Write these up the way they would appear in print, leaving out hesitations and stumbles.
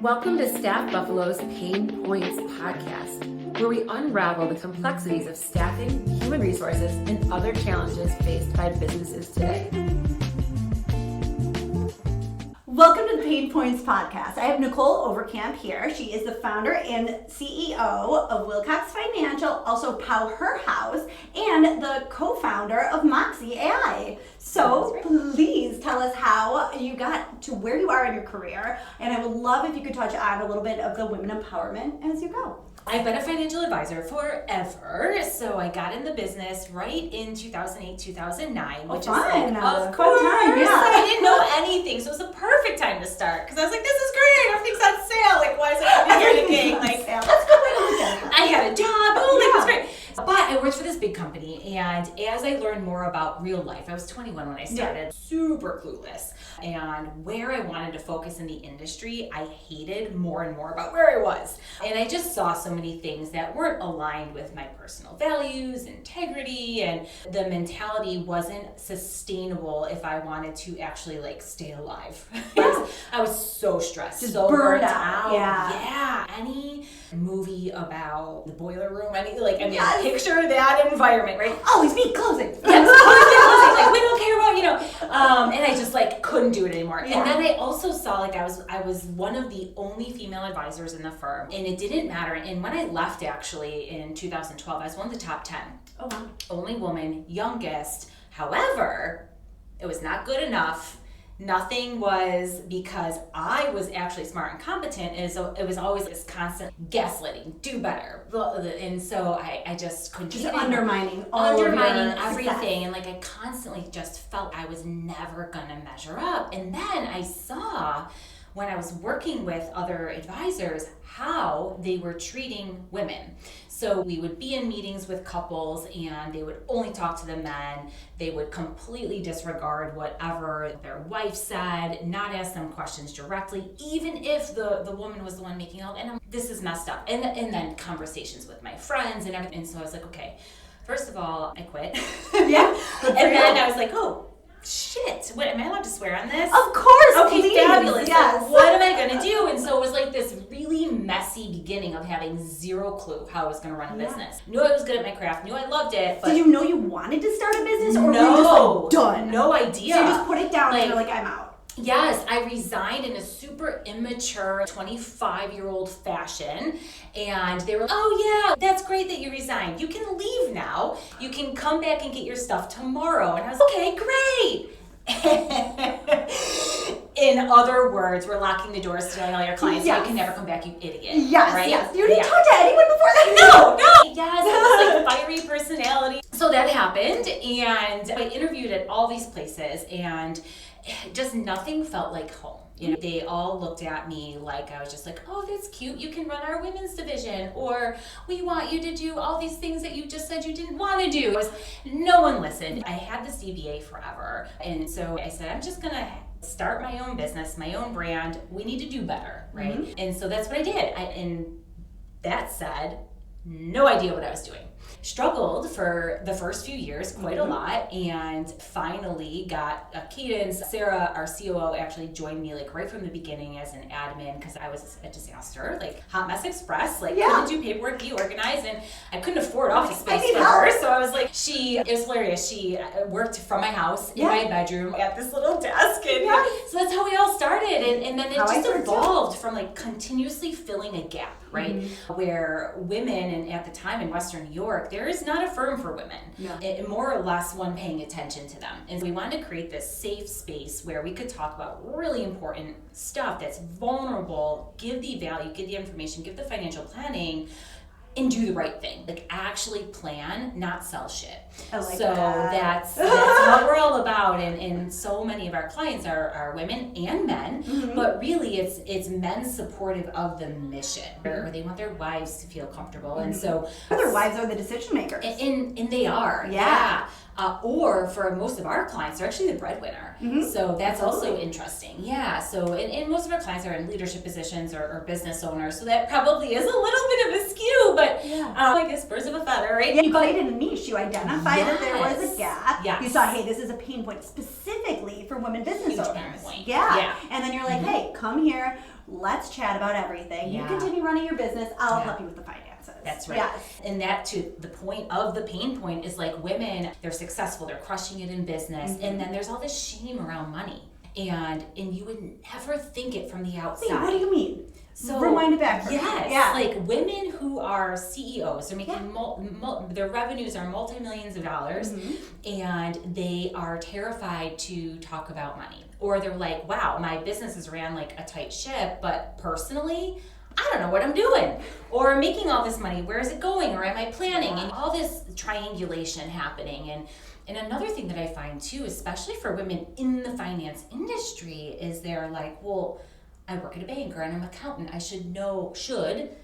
Welcome to StaffBuffalo's Pain Points podcast, where we unravel the complexities of staffing, human resources, and other challenges faced by businesses today. Welcome to the Pain Points podcast. I have Nicholle Overkamp here. She is the founder and CEO of Wilcox Financial, also powerhouse, and the co-founder of MoxAi. So please tell us how you got to where you are in your career, and I would love if you could touch on a little bit of the women empowerment as you go. I've been a financial advisor forever, so I got in the business right in 2008, 2009, which is like, of course, I didn't know anything, so it was a perfect time to start, because I was like, this is great, everything's on sale, like, why is it anything? Like, that's a good way to look at it. I had a job, that's great. But I worked for this big company, and as I learned more about real life, I was 21 when I started, super clueless, and where I wanted to focus in the industry, I hated more and more about where I was. And I just saw so many things that weren't aligned with my personal values, integrity, and the mentality wasn't sustainable if I wanted to actually like stay alive. I was so stressed, just so burned burnt out. Yeah. Any movie about the boiler room, picture that environment, right? Always be closing. Yes, like we don't care about, and I just like couldn't do it anymore. Yeah. And then I also saw like I was one of the only female advisors in the firm, and it didn't matter. And when I left actually in 2012, I was one of the top 10. Oh wow. Only woman, youngest. However, it was not good enough. Nothing was because I was actually smart and competent, and so it was always this constant gaslighting, do better, and so I just couldn't just keep undermining everything, and like I constantly just felt I was never gonna measure up. And then I saw when I was working with other advisors how they were treating women. So we would be in meetings with couples and they would only talk to the men. They would completely disregard whatever their wife said, not ask them questions directly, even if the woman was the one making all, and this is messed up. And then conversations with my friends and everything. And so I was like, okay, first of all, I quit. Yeah. And then I was like, oh, shit, what, am I allowed to swear on this? Of course, okay, please. fabulous. Yes. Like, what am I going to do? And so it was like this really messy beginning of having zero clue how I was going to run a business. Knew I was good at my craft, knew I loved it, but... Did you know you wanted to start a business, or no, were you just like, done? No idea. So you just put it down and you're like, I'm out. Yes, I resigned in a super immature 25-year-old fashion, and they were, oh yeah, that's great that you resigned. You can leave now. You can come back and get your stuff tomorrow. And I was okay, great. In other words, we're locking the doors to all your clients, so you can never come back, you idiot. Yes, right? yes. You didn't talk to anyone before that? No. Yes, it was like fiery personality. So that happened, and I interviewed at all these places, and just nothing felt like home. You know, they all looked at me like I was just like, oh, that's cute. You can run our women's division, or we want you to do all these things that you just said you didn't want to do. No one listened. I had this DBA forever, and so I said, I'm just gonna start my own business, my own brand. We need to do better, right? Mm-hmm. And so that's what I did. And that said, no idea what I was doing. Struggled for the first few years quite a lot, and finally got a cadence. Sarah, our COO, actually joined me like right from the beginning as an admin, because I was a disaster, like hot mess express, like couldn't do paperwork, be organized, and I couldn't afford office space for her. So I was like, it was hilarious. She worked from my house in my bedroom at this little desk, and so that's how we all started. And then it just evolved from like continuously filling a gap, right? Mm-hmm. Where women, and at the time in Western New York, there is not a firm for women, more or less one paying attention to them. And we wanted to create this safe space where we could talk about really important stuff that's vulnerable, give the value, give the information, give the financial planning, and do the right thing. Like actually plan, not sell shit. I like so that. that's what we're all about. And so many of our clients are women and men, but really it's men supportive of the mission, or they want their wives to feel comfortable. And so their wives are the decision makers. And they are. Yeah. Or for most of our clients, they're actually the breadwinner. So that's also interesting. Yeah. So and most of our clients are in leadership positions or business owners. So that probably is a little bit of a skew, but I guess birds of a feather, right? Yeah, you created a niche. You identified that there was a gap. Yes. You saw, hey, this is a pain point specifically for women business Huge owners. pain point. Yeah. And then you're like, hey, come here. Let's chat about everything. You continue running your business. I'll help you with the finances. That's right. Yes. And that, to the point of the pain point, is like women, they're successful, they're crushing it in business, and then there's all this shame around money. And you would never think it from the outside. Wait, what do you mean? So rewind it back. Yes. Yeah. Like women who are CEOs, they're making their revenues are multi-millions of dollars, and they are terrified to talk about money. Or they're like, wow, my business is ran like a tight ship, but personally, I don't know what I'm doing. Or I'm making all this money, where is it going? Or am I planning? And all this triangulation happening. And another thing that I find too, especially for women in the finance industry, is they're like, well, I work at a bank or I'm an accountant.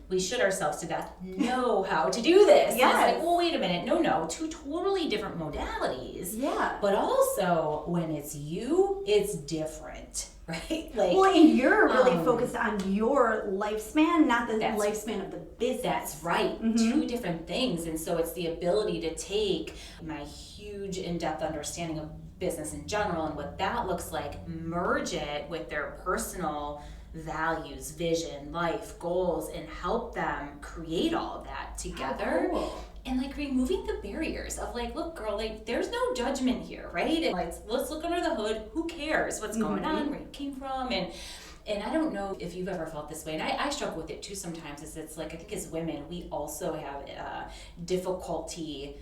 We should ourselves to death know how to do this. Yes. And it's like, well, wait a minute. No, two totally different modalities. Yeah. But also, when it's you, it's different, right? Like, well, and you're really focused on your lifespan, not the That's- lifespan of the business. That's right. Two different things. And so it's the ability to take my huge in-depth understanding of business in general and what that looks like, merge it with their personal values, vision, life, goals, and help them create all of that together. Oh, cool. And like removing the barriers of like, look, girl, like there's no judgment here, right? And like, let's look under the hood. Who cares what's going on, where you came from? And I don't know if you've ever felt this way, and I struggle with it too sometimes. It's like, I think as women, we also have difficulty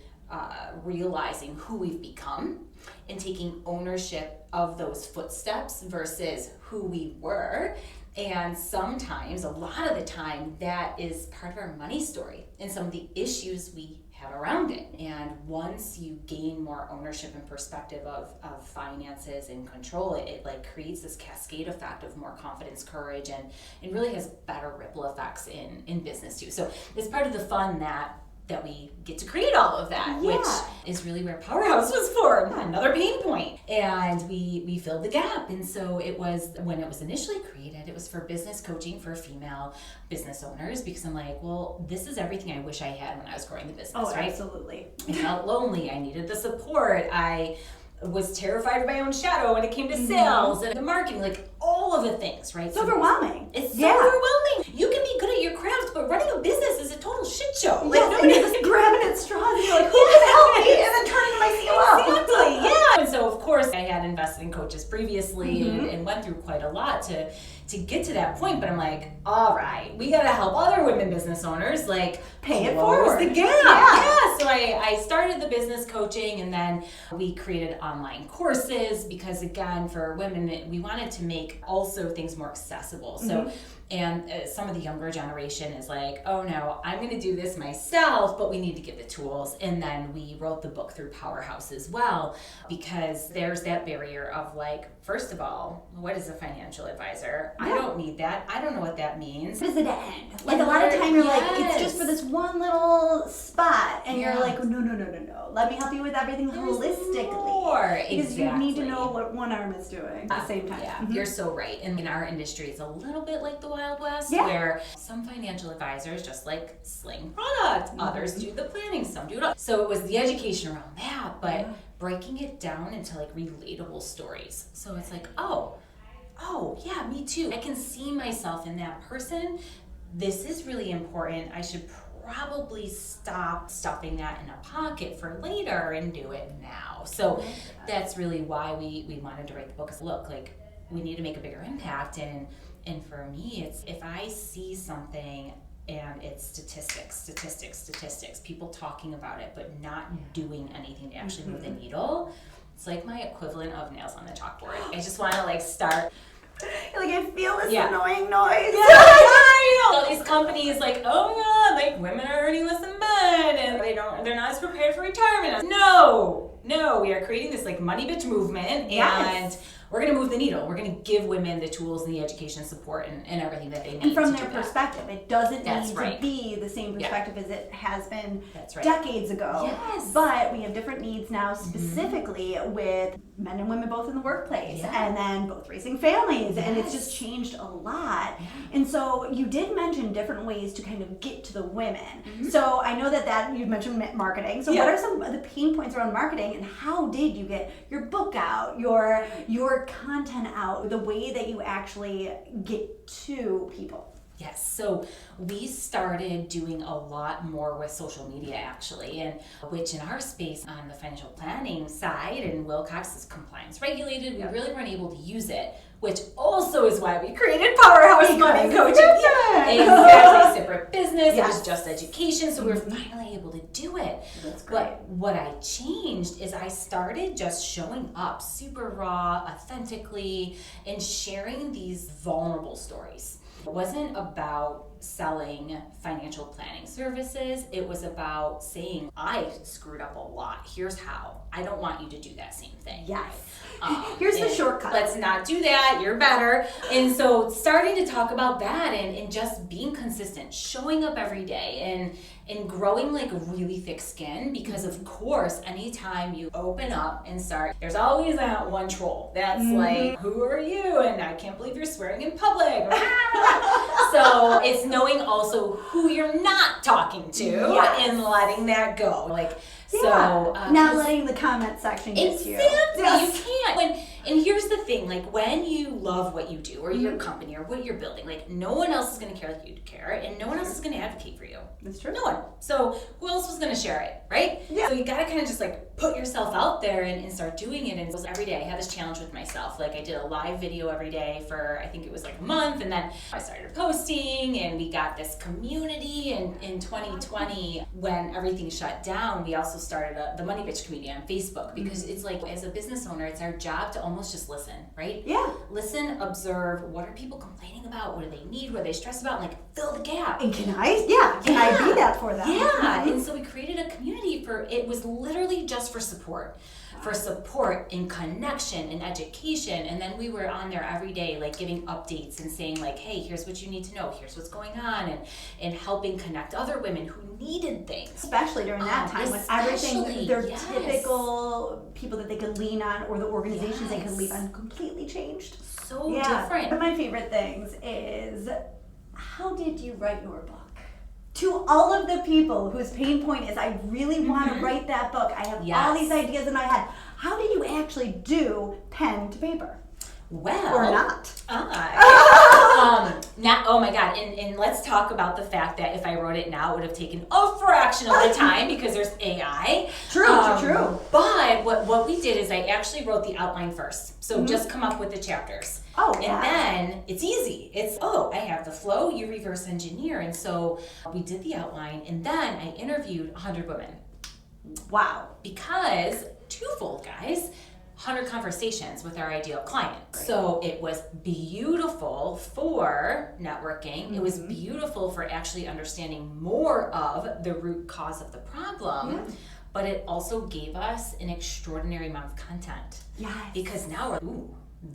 realizing who we've become and taking ownership of those footsteps versus who we were. And sometimes, a lot of the time, that is part of our money story and some of the issues we have around it. And once you gain more ownership and perspective of finances and control it like creates this cascade effect of more confidence, courage, and really has better ripple effects in business too. So it's part of the fun that we get to create all of that, which is really where Powerhouse was formed, another pain point. And we filled the gap. And so it was, when it was initially created, it was for business coaching for female business owners, because I'm like, well, this is everything I wish I had when I was growing the business, right? Absolutely. I felt lonely. I needed the support. I was terrified of my own shadow when it came to sales and the marketing, like all of the things, right? It's overwhelming. It's so overwhelming. You can be good at your craft, but running a business is a total shit show. Like, and you're just grabbing at straws and you're like, who can help me? And then turning to my COO. Exactly, yeah. And so, of course, I had invested in coaches previously and went through quite a lot to get to that point. But I'm like, all right, we got to help other women business owners, like, pay it close forward. the gap. Yeah. So I started the business coaching, and then we created online courses because, again, for women, we wanted to make also things more accessible. So, and some of the younger generation is like, oh no, I'm going to do this myself, but we need to give the tools. And then we wrote the book through Powerhouse as well, because there's that barrier of like, first of all, what is a financial advisor? I don't need that. I don't know what that means. What does it end? Like a lot of time you're like, it's just for this one little spot. And you're like, no. Let me help you with everything holistically. More. Because you need to Exactly. know what one arm is doing at the same time. Yeah, you're so right. And in our industry, it's a little bit like the Wild West, Yeah. where some financial advisors just like sling product, others do the planning, some do it all. So it was the education around that, but breaking it down into like relatable stories. So it's like, oh yeah, me too. I can see myself in that person. This is really important. I should probably stop stuffing that in a pocket for later and do it now. So that's really why we wanted to write the book. Is look, like, we need to make a bigger impact, and for me, it's if I see something and it's statistics, people talking about it but not doing anything to actually move the needle. It's like my equivalent of nails on the chalkboard. I just want to like start. Like, I feel this Yeah. annoying noise. All these companies like, oh yeah, like women are earning less than men, and they're not as prepared for retirement. No, no, we are creating this like money bitch movement, and we're going to move the needle. We're going to give women the tools and the education support and everything that they need. And from to their do that. perspective, it doesn't That's need right. to be the same perspective as it has been right. decades ago. Yes. But we have different needs now, specifically with men and women both in the workplace, and then both raising families, and it's just changed a lot. And so you did mention different ways to kind of get to the women. So I know that you mentioned marketing. So what are some of the pain points around marketing, and how did you get your book out, your content out, the way that you actually get to people? Yes, so we started doing a lot more with social media actually, and which in our space on the financial planning side, and Wilcox is compliance regulated, we really weren't able to use it, which also is why we created Powerhouse Money Coaching. Exactly, separate business, it was just education, so we were finally able to do it. That's great. But what I changed is I started just showing up super raw, authentically, and sharing these vulnerable stories. It wasn't about selling financial planning services. It was about saying, I screwed up a lot. Here's how. I don't want you to do that same thing. Yes. Here's the shortcut. Let's not do that. You're better. And so starting to talk about that and just being consistent, showing up every day and growing like really thick skin, because of course, anytime you open up and start, there's always that one troll that's like, who are you? And I can't believe you're swearing in public. So it's knowing also who you're not talking to and letting that go. Not letting the comment section get you. Exactly. You can't. And here's the thing, like when you love what you do or your company or what you're building, like no one else is going to care like you care, and no one else is going to advocate for you. That's true. No one. So who else was going to share it, right? Yeah. So you got to kind of just like put yourself out there and start doing it. And every day I had this challenge with myself. Like I did a live video every day for, I think it was like a month. And then I started posting, and we got this community. And in 2020, when everything shut down, we also started the Money Bitch community on Facebook, because it's like, as a business owner, it's our job to almost just listen, right? Yeah. Listen, observe, what are people complaining about? What do they need? What are they stressed about? And like fill the gap. And can I be that for them? Yeah. And so we created a community it was literally just for support and connection and education. And then we were on there every day, like giving updates and saying like, hey, here's what you need to know. Here's what's going on, and helping connect other women who needed things. Especially during that time when everything, their typical people that they could lean on or the organizations they could lean on completely changed. So different. One of my favorite things is, how did you write your book? To all of the people whose pain point is, I really want to write that book. I have all these ideas in my head. How did you actually do pen to paper? Well, or not. Oh my God. And let's talk about the fact that if I wrote it now, it would have taken a fraction of the time because there's AI. True. But what we did is I actually wrote the outline first. So just come up with the chapters. And then it's easy. I have the flow, you reverse engineer. And so we did the outline, and then I interviewed 100 women. Wow. Because twofold, guys. 100 conversations with our ideal client. Right. So it was beautiful for networking. It was beautiful for actually understanding more of the root cause of the problem. But it also gave us an extraordinary amount of content. Yes. Because now we're,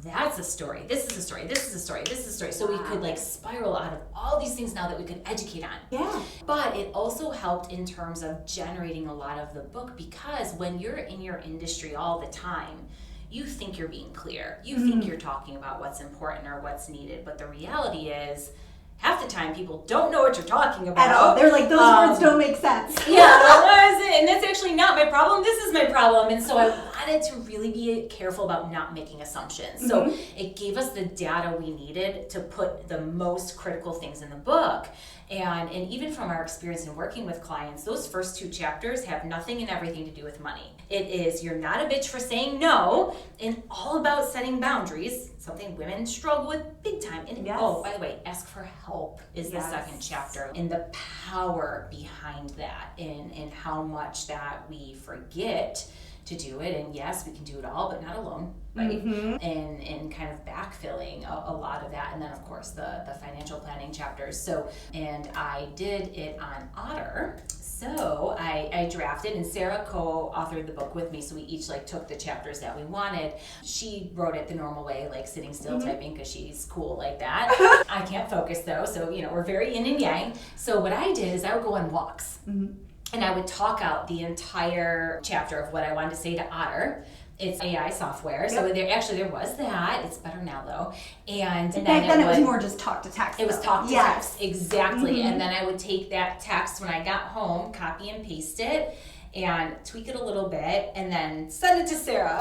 that's a story. This is a story. This is a story. This is a story. So we could like spiral out of all these things now that we could educate on. Yeah. But it also helped in terms of generating a lot of the book, because when you're in your industry all the time, you think you're being clear. You think you're talking about what's important or what's needed. But the reality is, half the time people don't know what you're talking about. At all. They're like, those words don't make sense. And that's actually not my problem. This is my problem. And so I wanted to really be careful about not making assumptions. So it gave us the data we needed to put the most critical things in the book. And even from our experience in working with clients, those first 2 chapters have nothing and everything to do with money. It is, you're not a bitch for saying no, and all about setting boundaries, something women struggle with big time. And by the way, ask for help is the second chapter, and the power behind that, and how much that we forget to do it. And yes, we can do it all, but not alone, right? And kind of backfilling a lot of that. And then of course the financial planning chapters. So, and I did it on Otter. So I drafted, and Sarah co-authored the book with me, so we each like took the chapters that we wanted. She wrote it the normal way, like sitting still typing, because she's cool like that. I can't focus though, so we're very yin and yang. So what I did is I would go on walks, and I would talk out the entire chapter of what I wanted to say to Otter. It's AI software, so there was that. It's better now though. And back then it was more just talk to text. It was talk to text, exactly. And then I would take that text when I got home, copy and paste it, and tweak it a little bit, and then send it to Sarah.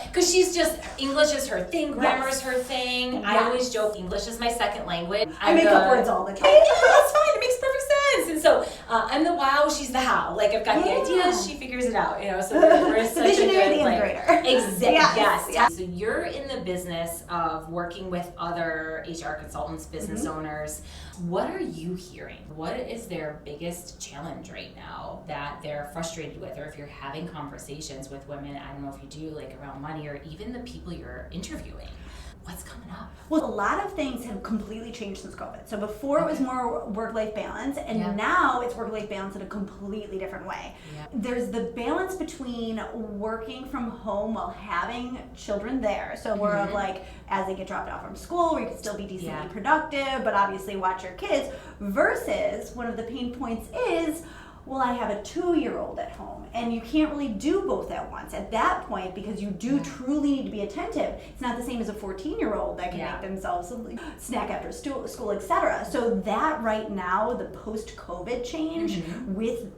Because she's just, English is her thing, grammar is her thing. I always joke, English is my second language. I make up words all the time. That's fine, it makes perfect sense. And so I'm the wow, she's the how. Like I've got the ideas, she figures it out. So we're such visionary, a good, the integrator. Exactly. Yes. So you're in the business of working with other HR consultants, business owners. What are you hearing? What is their biggest challenge right now that they're frustrated with? Or if you're having conversations with women, I don't know if you do, like around money, or even the people you're interviewing, what's coming up? Well, a lot of things have completely changed since COVID. So before it was more work-life balance, and now it's work-life balance in a completely different way. There's the balance between working from home while having children there. So more of like, as they get dropped off from school, where you can still be decently productive, but obviously watch your kids, versus one of the pain points is, well, I have a 2-year-old at home, and you can't really do both at once at that point, because you do truly need to be attentive. It's not the same as a 14-year-old that can make themselves a snack after school, etc. So that right now, the post-COVID change with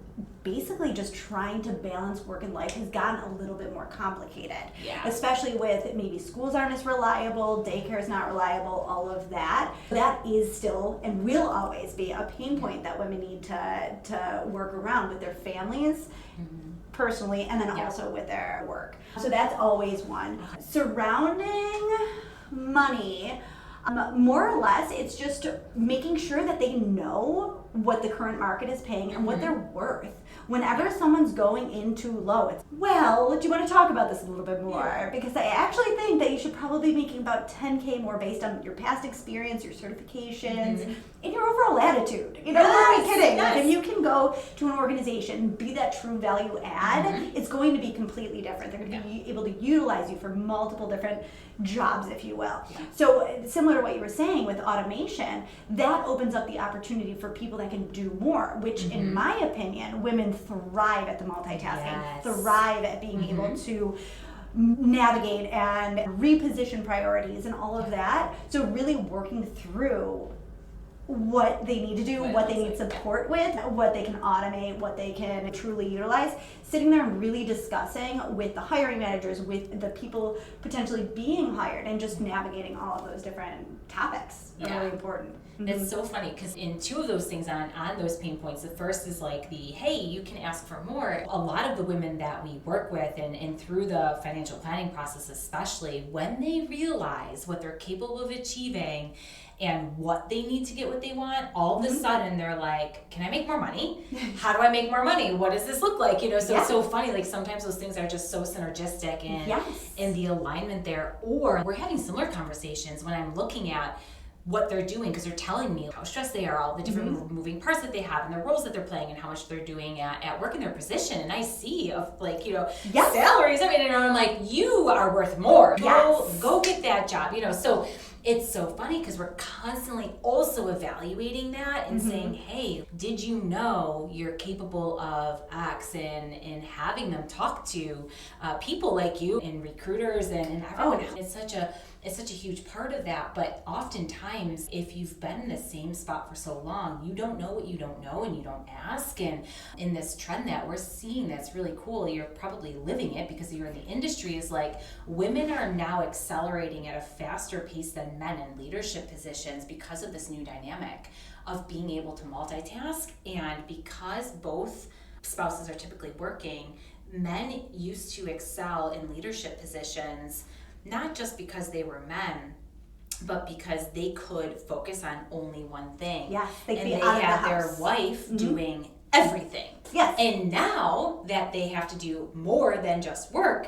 basically just trying to balance work and life has gotten a little bit more complicated. Especially with maybe schools aren't as reliable, daycare is not reliable, all of that. That is still and will always be a pain point that women need to work around with their families personally, and then also with their work. So that's always one. Surrounding money, more or less, it's just making sure that they know what the current market is paying and what they're worth. Whenever someone's going in too low, it's, well, do you want to talk about this a little bit more? Because I actually think that you should probably be making about $10K more based on your past experience, your certifications, and your overall attitude. Who are we kidding? Like, if you can go to an organization, be that true value add, it's going to be completely different. They're going to be able to utilize you for multiple different jobs, if you will. So similar to what you were saying with automation, that opens up the opportunity for people that can do more, which in my opinion, women thrive at the multitasking, thrive at being able to navigate and reposition priorities and all of that. So really working through what they need to do, what they need support with, what they can automate, what they can truly utilize. Sitting there and really discussing with the hiring managers, with the people potentially being hired, and just navigating all of those different topics are really important. It's so funny because in two of those things on those pain points, the first is like the, hey, you can ask for more. A lot of the women that we work with and through the financial planning process especially, when they realize what they're capable of achieving and what they need to get what they want, all of a sudden they're like, can I make more money? How do I make more money? What does this look like? So it's so funny, like sometimes those things are just so synergistic and the alignment there. Or we're having similar conversations when I'm looking at what they're doing, because they're telling me how stressed they are, all the different moving parts that they have and the roles that they're playing and how much they're doing at work in their position. And I see of like, salaries. I mean, and I'm like, you are worth more. Go get that job. So it's so funny because we're constantly also evaluating that and saying, hey, did you know you're capable of X, and having them talk to people like you and recruiters and everyone. It's such a huge part of that. But oftentimes, if you've been in the same spot for so long, you don't know what you don't know and you don't ask. And in this trend that we're seeing that's really cool, you're probably living it because you're in the industry, is like women are now accelerating at a faster pace than men in leadership positions because of this new dynamic of being able to multitask. And because both spouses are typically working, men used to excel in leadership positions not just because they were men, but because they could focus on only one thing. Yes, they had their wife doing everything. Yes. And now that they have to do more than just work,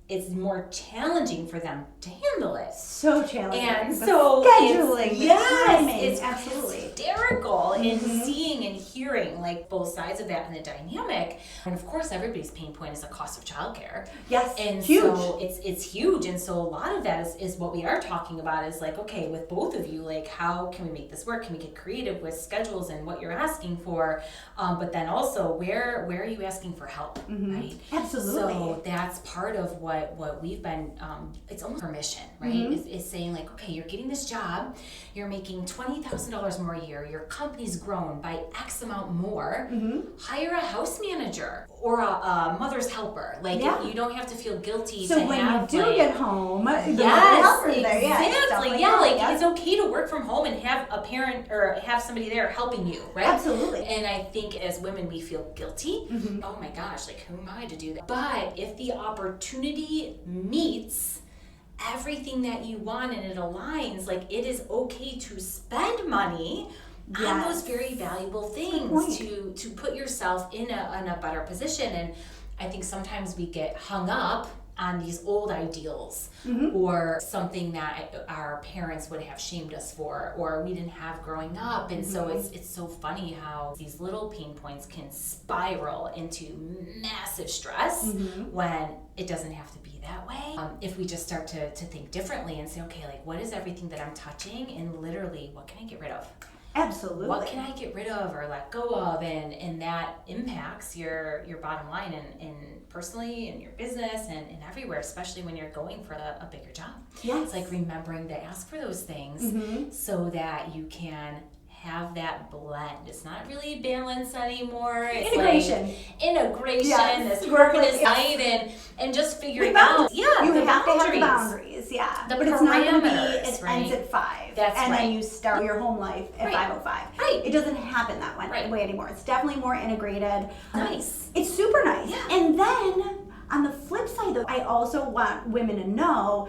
it's more challenging for them to handle it. So challenging. And The so scheduling, it's, the timing, it's absolutely hysterical in seeing and hearing like both sides of that and the dynamic. And of course, everybody's pain point is the cost of childcare. Yes, and huge. So it's huge. And so a lot of that is what we are talking about is like, okay, with both of you, like how can we make this work? Can we get creative with schedules and what you're asking for? But then also where are you asking for help, right? Absolutely. So that's part of what we've been, it's almost permission, right? Is saying like, okay, you're getting this job, you're making $20,000 more a year, your company's grown by X amount more, hire a house manager or a mother's helper. Like you don't have to feel guilty so to when have you do like, get home, the yes, helper's there. exactly. That. It's okay to work from home and have a parent or have somebody there helping you, right? Absolutely. And I think as women we feel guilty. Oh my gosh, like who am I to do that? But if the opportunity meets everything that you want and it aligns, like it is okay to spend money on those very valuable things to put yourself in a better position. And I think sometimes we get hung up on these old ideals or something that our parents would have shamed us for or we didn't have growing up. And so it's so funny how these little pain points can spiral into massive stress when it doesn't have to be that way. If we just start to think differently and say, okay, like what is everything that I'm touching and literally what can I get rid of? Absolutely. What can I get rid of or let go of? And that impacts your bottom line and personally in your business and everywhere, especially when you're going for a bigger job. Yes. It's like remembering to ask for those things so that you can have that blend. It's not really balance anymore. It's integration. Like integration. Yes. This work this night and just figuring out. Yeah, you the have boundaries. to have the boundaries. Yeah, The but it's not going to be. parameters, It right? ends at 5, That's and right. then you start your home life at 5:05. Right. It doesn't happen that way anymore. It's definitely more integrated. Nice. It's super nice. Yeah. And then on the flip side, though, I also want women to know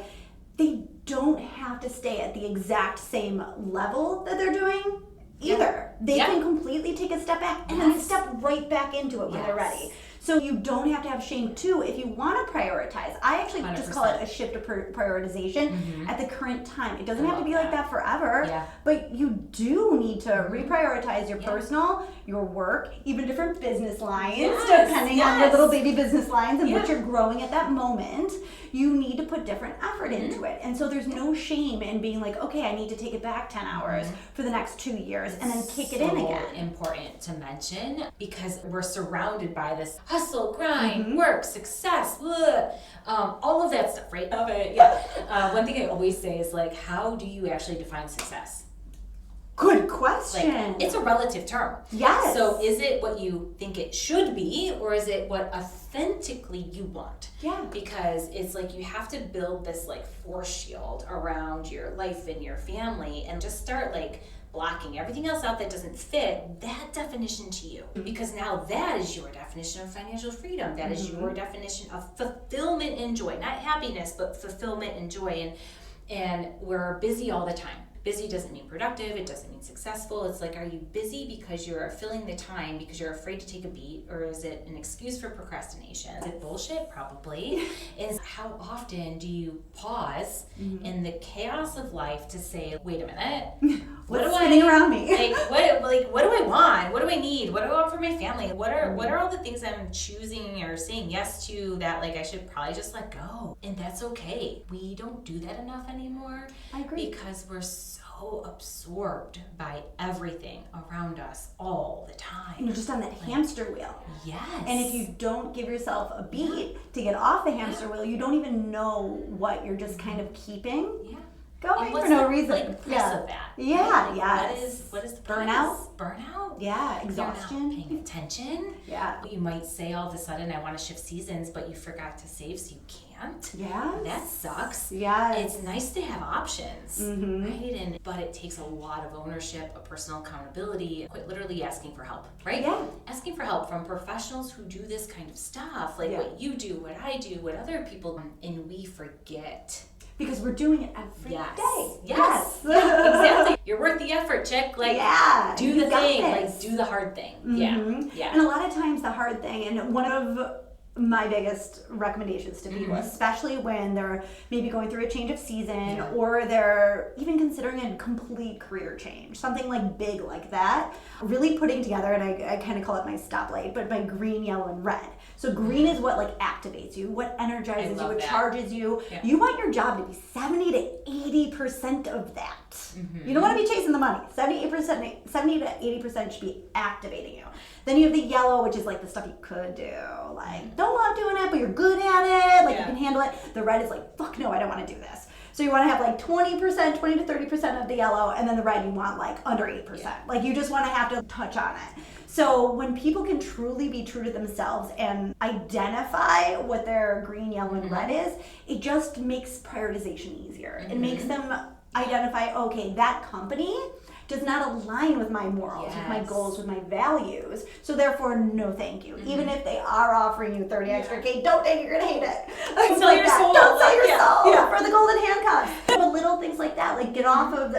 they don't have to stay at the exact same level that they're doing either. They can completely take a step back and then step right back into it when they're ready. So you don't have to have shame too if you want to prioritize. I actually 100%. Just call it a shift of prioritization at the current time. It doesn't have to be like that forever, but you do need to reprioritize your personal, your work, even different business lines, depending on your little baby business lines and what you're growing at that moment. You need to put different effort into it. And so there's no shame in being like, okay, I need to take it back 10 hours for the next 2 years and then kick it in again. Important to mention because we're surrounded by this hustle, grind, work, success, all of that stuff, right? One thing I always say is like, how do you actually define success? Good question. Like, it's a relative term. Yes. So is it what you think it should be or is it what authentically you want? Yeah. Because it's like you have to build this like force shield around your life and your family and just start like blocking everything else out that doesn't fit that definition to you. Because now that is your definition of financial freedom. That is your definition of fulfillment and joy. Not happiness, but fulfillment and joy. And we're busy all the time. Busy doesn't mean productive, it doesn't mean successful. It's like, are you busy because you're filling the time because you're afraid to take a beat, or is it an excuse for procrastination? Is it bullshit? Probably. Is how often do you pause in the chaos of life to say, wait a minute, what's spinning around me? What do I want? What do I need? What do I want for my family? What are all the things I'm choosing or saying yes to that like I should probably just let go? And that's okay. We don't do that enough anymore. I agree. Because we're so absorbed by everything around us all the time. And you're just on that hamster wheel. Yes. And if you don't give yourself a beat to get off the hamster wheel, you don't even know what you're just kind of keeping going for no reason. Like, price of that? Yeah, yes. What is the burnout? Burnout? Yeah, exhaustion. You're not paying attention. Yeah. You might say all of a sudden, I want to shift seasons, but you forgot to save, so you can't. Yeah. That sucks. Yeah. It's nice to have options, right? But it takes a lot of ownership, a personal accountability, quite literally asking for help, right? Yeah. Asking for help from professionals who do this kind of stuff, like what you do, what I do, what other people do, and we forget Because we're doing it every day. Yes. Yeah, exactly. You're worth the effort, chick. Like, do the thing. Like, do the hard thing. Yeah. And a lot of times the hard thing, and one of my biggest recommendations to people, especially when they're maybe going through a change of season or they're even considering a complete career change, something like big like that, really putting together, and I kind of call it my stoplight, but my green, yellow, and red. So green is what like activates you, what energizes you, what charges you. Yeah. You want your job to be 70 to 80% of that. You don't want to be chasing the money. 70 to 80% should be activating you. Then you have the yellow, which is like the stuff you could do. Like, don't love doing it, but you're good at it. Like, you can handle it. The red is like, fuck no, I don't want to do this. So you want to have like 20% to 30% of the yellow, and then the red you want like under 8%. Like, you just want to have to touch on it. So when people can truly be true to themselves and identify what their green, yellow, and red is, it just makes prioritization easier. It makes them identify, okay, that company does not align with my morals, with my goals, with my values. So therefore, no thank you. Even if they are offering you 30 extra K, don't take it, you're gonna hate it. Don't sell your soul. Don't sell your soul for the golden handcuffs. But little things like that, like get off of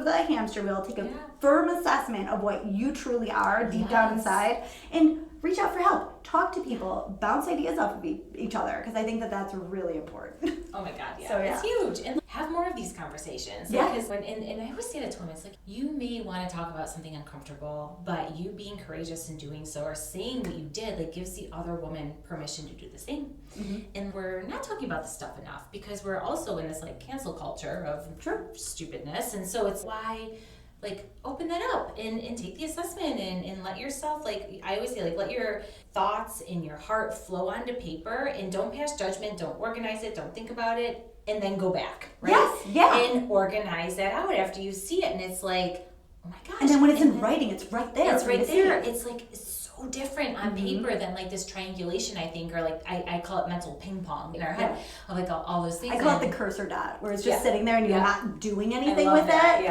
the hamster wheel, take a firm assessment of what you truly are deep down inside, and reach out for help. Talk to people, bounce ideas off of each other, because I think that that's really important. Oh my God, yeah. So, it's huge. And have more of these conversations. Yeah. Because and I always say that to women, it's like, you may want to talk about something uncomfortable, but you being courageous in doing so or saying what you did, like, gives the other woman permission to do the same. And we're not talking about this stuff enough because we're also in this like cancel culture of stupidness. And so it's why, like, open that up and take the assessment and let yourself, like, I always say, like, let your thoughts and your heart flow onto paper and don't pass judgment, don't organize it, don't think about it, and then go back, right? And organize that out after you see it. And it's like, oh my gosh. And then when it's in writing, it's right there. It's right there. It's like, it's so different on paper than like this triangulation, I think, or like I call it mental ping pong in our head of like all those things. I call it the cursor dot, where it's just sitting there and you're not doing anything with that.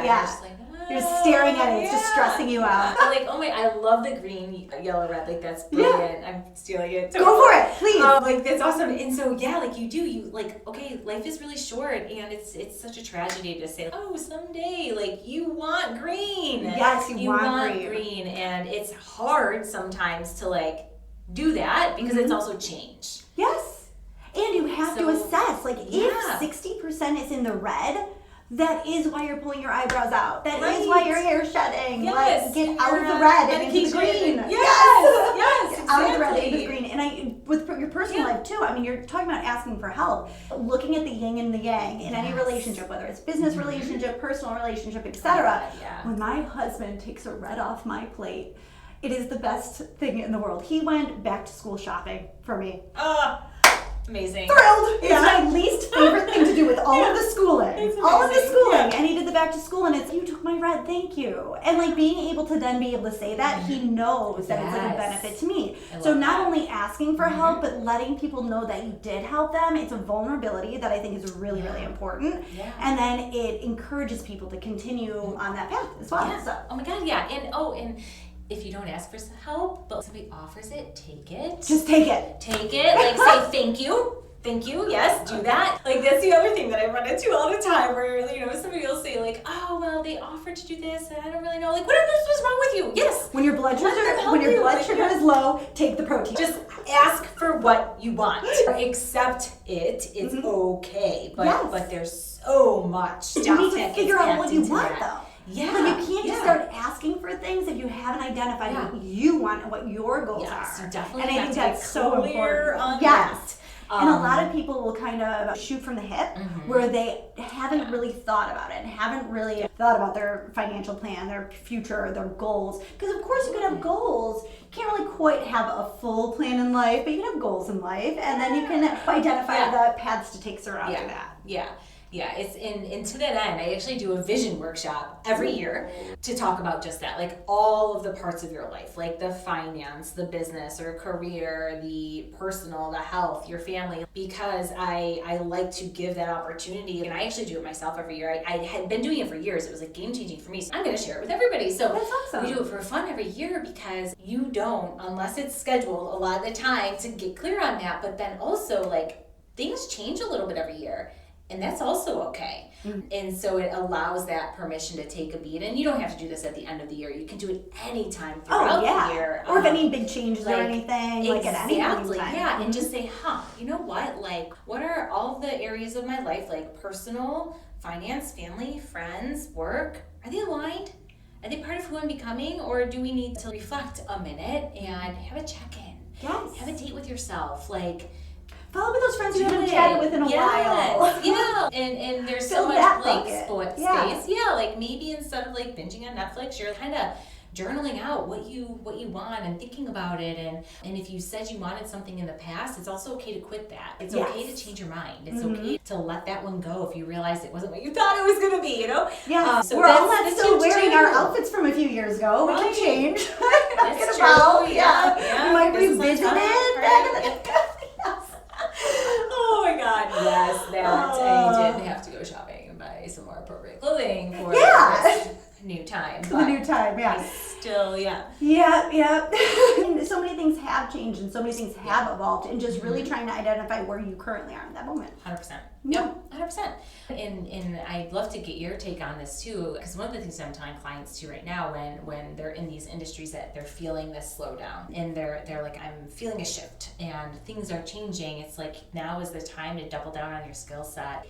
it. You're just staring at it. It's just stressing you out. Like, oh my, I love the green, yellow, red. Like, that's brilliant. I'm stealing it. Go for it, please. Like, that's awesome. And so, like, you like, okay, life is really short, and it's such a tragedy to say, oh, someday, like, you want green. Yes, you want green. And it's hard sometimes to, like, do that because it's also change. Yes. And you have to assess, like, if 60% is in the red, that is why you're pulling your eyebrows out. That is why your hair's shedding. Like, get out of the red and into the green. Yes. Get out of the red and into the green. And with your personal life too, I mean, you're talking about asking for help, looking at the yin and the yang in any relationship, whether it's business relationship, personal relationship, etc. When my husband takes a red off my plate, it is the best thing in the world. He went back to school shopping for me. Amazing. Thrilled. It's my least favorite thing to do with all of the schooling. All of the schooling. And he did the back to school, and it's, you took my red, thank you. And like being able to then be able to say that, he knows that it's like a benefit to me. So not only asking for help, but letting people know that you did help them. It's a vulnerability that I think is really, really important. And then it encourages people to continue on that path as well. So. Oh my God, and if you don't ask for some help, but somebody offers it, take it. Just take it. Take it. Like, say thank you. Thank you. Yes, do that. Like, that's the other thing that I run into all the time where, you know, somebody will say, like, oh, well, they offered to do this, and I don't really know. Like, what's wrong with you? Yes. When your blood sugar is low, take the protein. Just ask for what you want. Accept it. It's okay. But there's so much stuff you need to that figure gets out what you want, that. though. Yeah. Like, you can't just start asking for things if you haven't identified what you want and what your goals are. So definitely. And I think that's so important. And a lot of people will kind of shoot from the hip where they haven't really thought about it and haven't really thought about their financial plan, their future, their goals. Because of course you can have goals. You can't really quite have a full plan in life, but you can have goals in life, and then you can identify the paths to take surrounding that. Yeah, it's and to that end, I actually do a vision workshop every year to talk about just that, like all of the parts of your life, like the finance, the business or career, the personal, the health, your family, because I like to give that opportunity, and I actually do it myself every year. I had been doing it for years. It was like game changing for me, so I'm going to share it with everybody. So that's awesome. We do it for fun every year because you don't, unless it's scheduled, a lot of the time to get clear on that, but then also like things change a little bit every year. And that's also okay. And so it allows that permission to take a beat. And you don't have to do this at the end of the year. You can do it anytime throughout the year. Or if any big changes or anything, like at any point in time. Yeah, and just say, you know what? Like, what are all the areas of my life, like personal, finance, family, friends, work? Are they aligned? Are they part of who I'm becoming? Or do we need to reflect a minute and have a check-in? Yes. Have a date with yourself. Like, follow with those friends you haven't chatted with in a while. Yeah, and there's so much blank space. Yeah, like maybe instead of like binging on Netflix, you're kind of journaling out what you want and thinking about it. And if you said you wanted something in the past, it's also okay to quit that. It's okay to change your mind. It's okay to let that one go if you realize it wasn't what you thought it was going to be, you know? Yeah, so we're all not still wearing our outfits from a few years ago. We can change. That's true. Yeah. We might revisit it back in the day. Oh my God, yes, I did have to go shopping and buy some more appropriate clothing for this new time. The new time, Still, Yeah. And so many things have changed and so many things have evolved, and just really trying to identify where you currently are in that moment. 100%. Yep, 100%. And I'd love to get your take on this too, because one of the things I'm telling clients too right now when they're in these industries that they're feeling this slowdown and they're like, I'm feeling a shift and things are changing. It's like now is the time to double down on your skill set,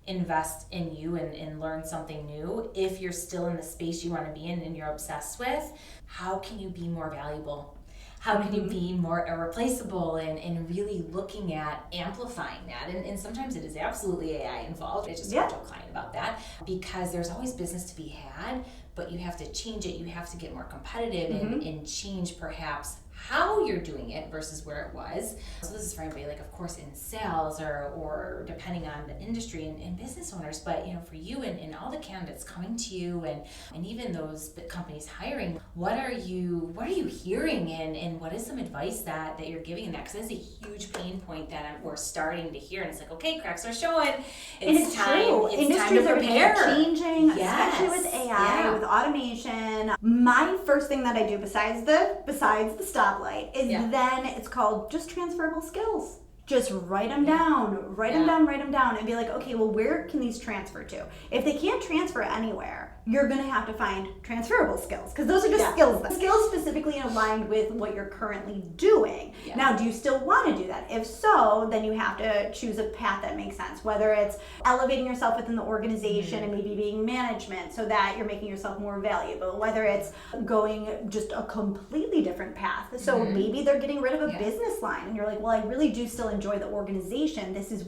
invest in you and learn something new. If you're still in the space you want to be in and you're obsessed with, how can you be more valuable? How can you be more irreplaceable and really looking at amplifying that? And sometimes it is absolutely AI involved. I just talked to a client about that because there's always business to be had, but you have to change it. You have to get more competitive and change perhaps how you're doing it versus where it was. So this is for anybody, like of course in sales or depending on the industry and business owners, but you know, for you and all the candidates coming to you and even those companies hiring, what are you hearing and what is some advice that you're giving in that? Because that's a huge pain point that we're starting to hear, and it's like, okay, cracks are showing. It's time. True. It's Industries time to prepare. Are changing, Yes. especially with AI, with automation. My first thing that I do besides the stoplight is then it's called just transferable skills. Just write them down, write them down, and be like, okay, well, where can these transfer to? If they can't transfer anywhere, you're going to have to find transferable skills, because those are just skills. Skills specifically aligned with what you're currently doing. Yeah. Now, do you still want to do that? If so, then you have to choose a path that makes sense, whether it's elevating yourself within the organization and maybe being management so that you're making yourself more valuable, whether it's going just a completely different path. So maybe they're getting rid of a business line and you're like, well, I really do still enjoy the organization. This is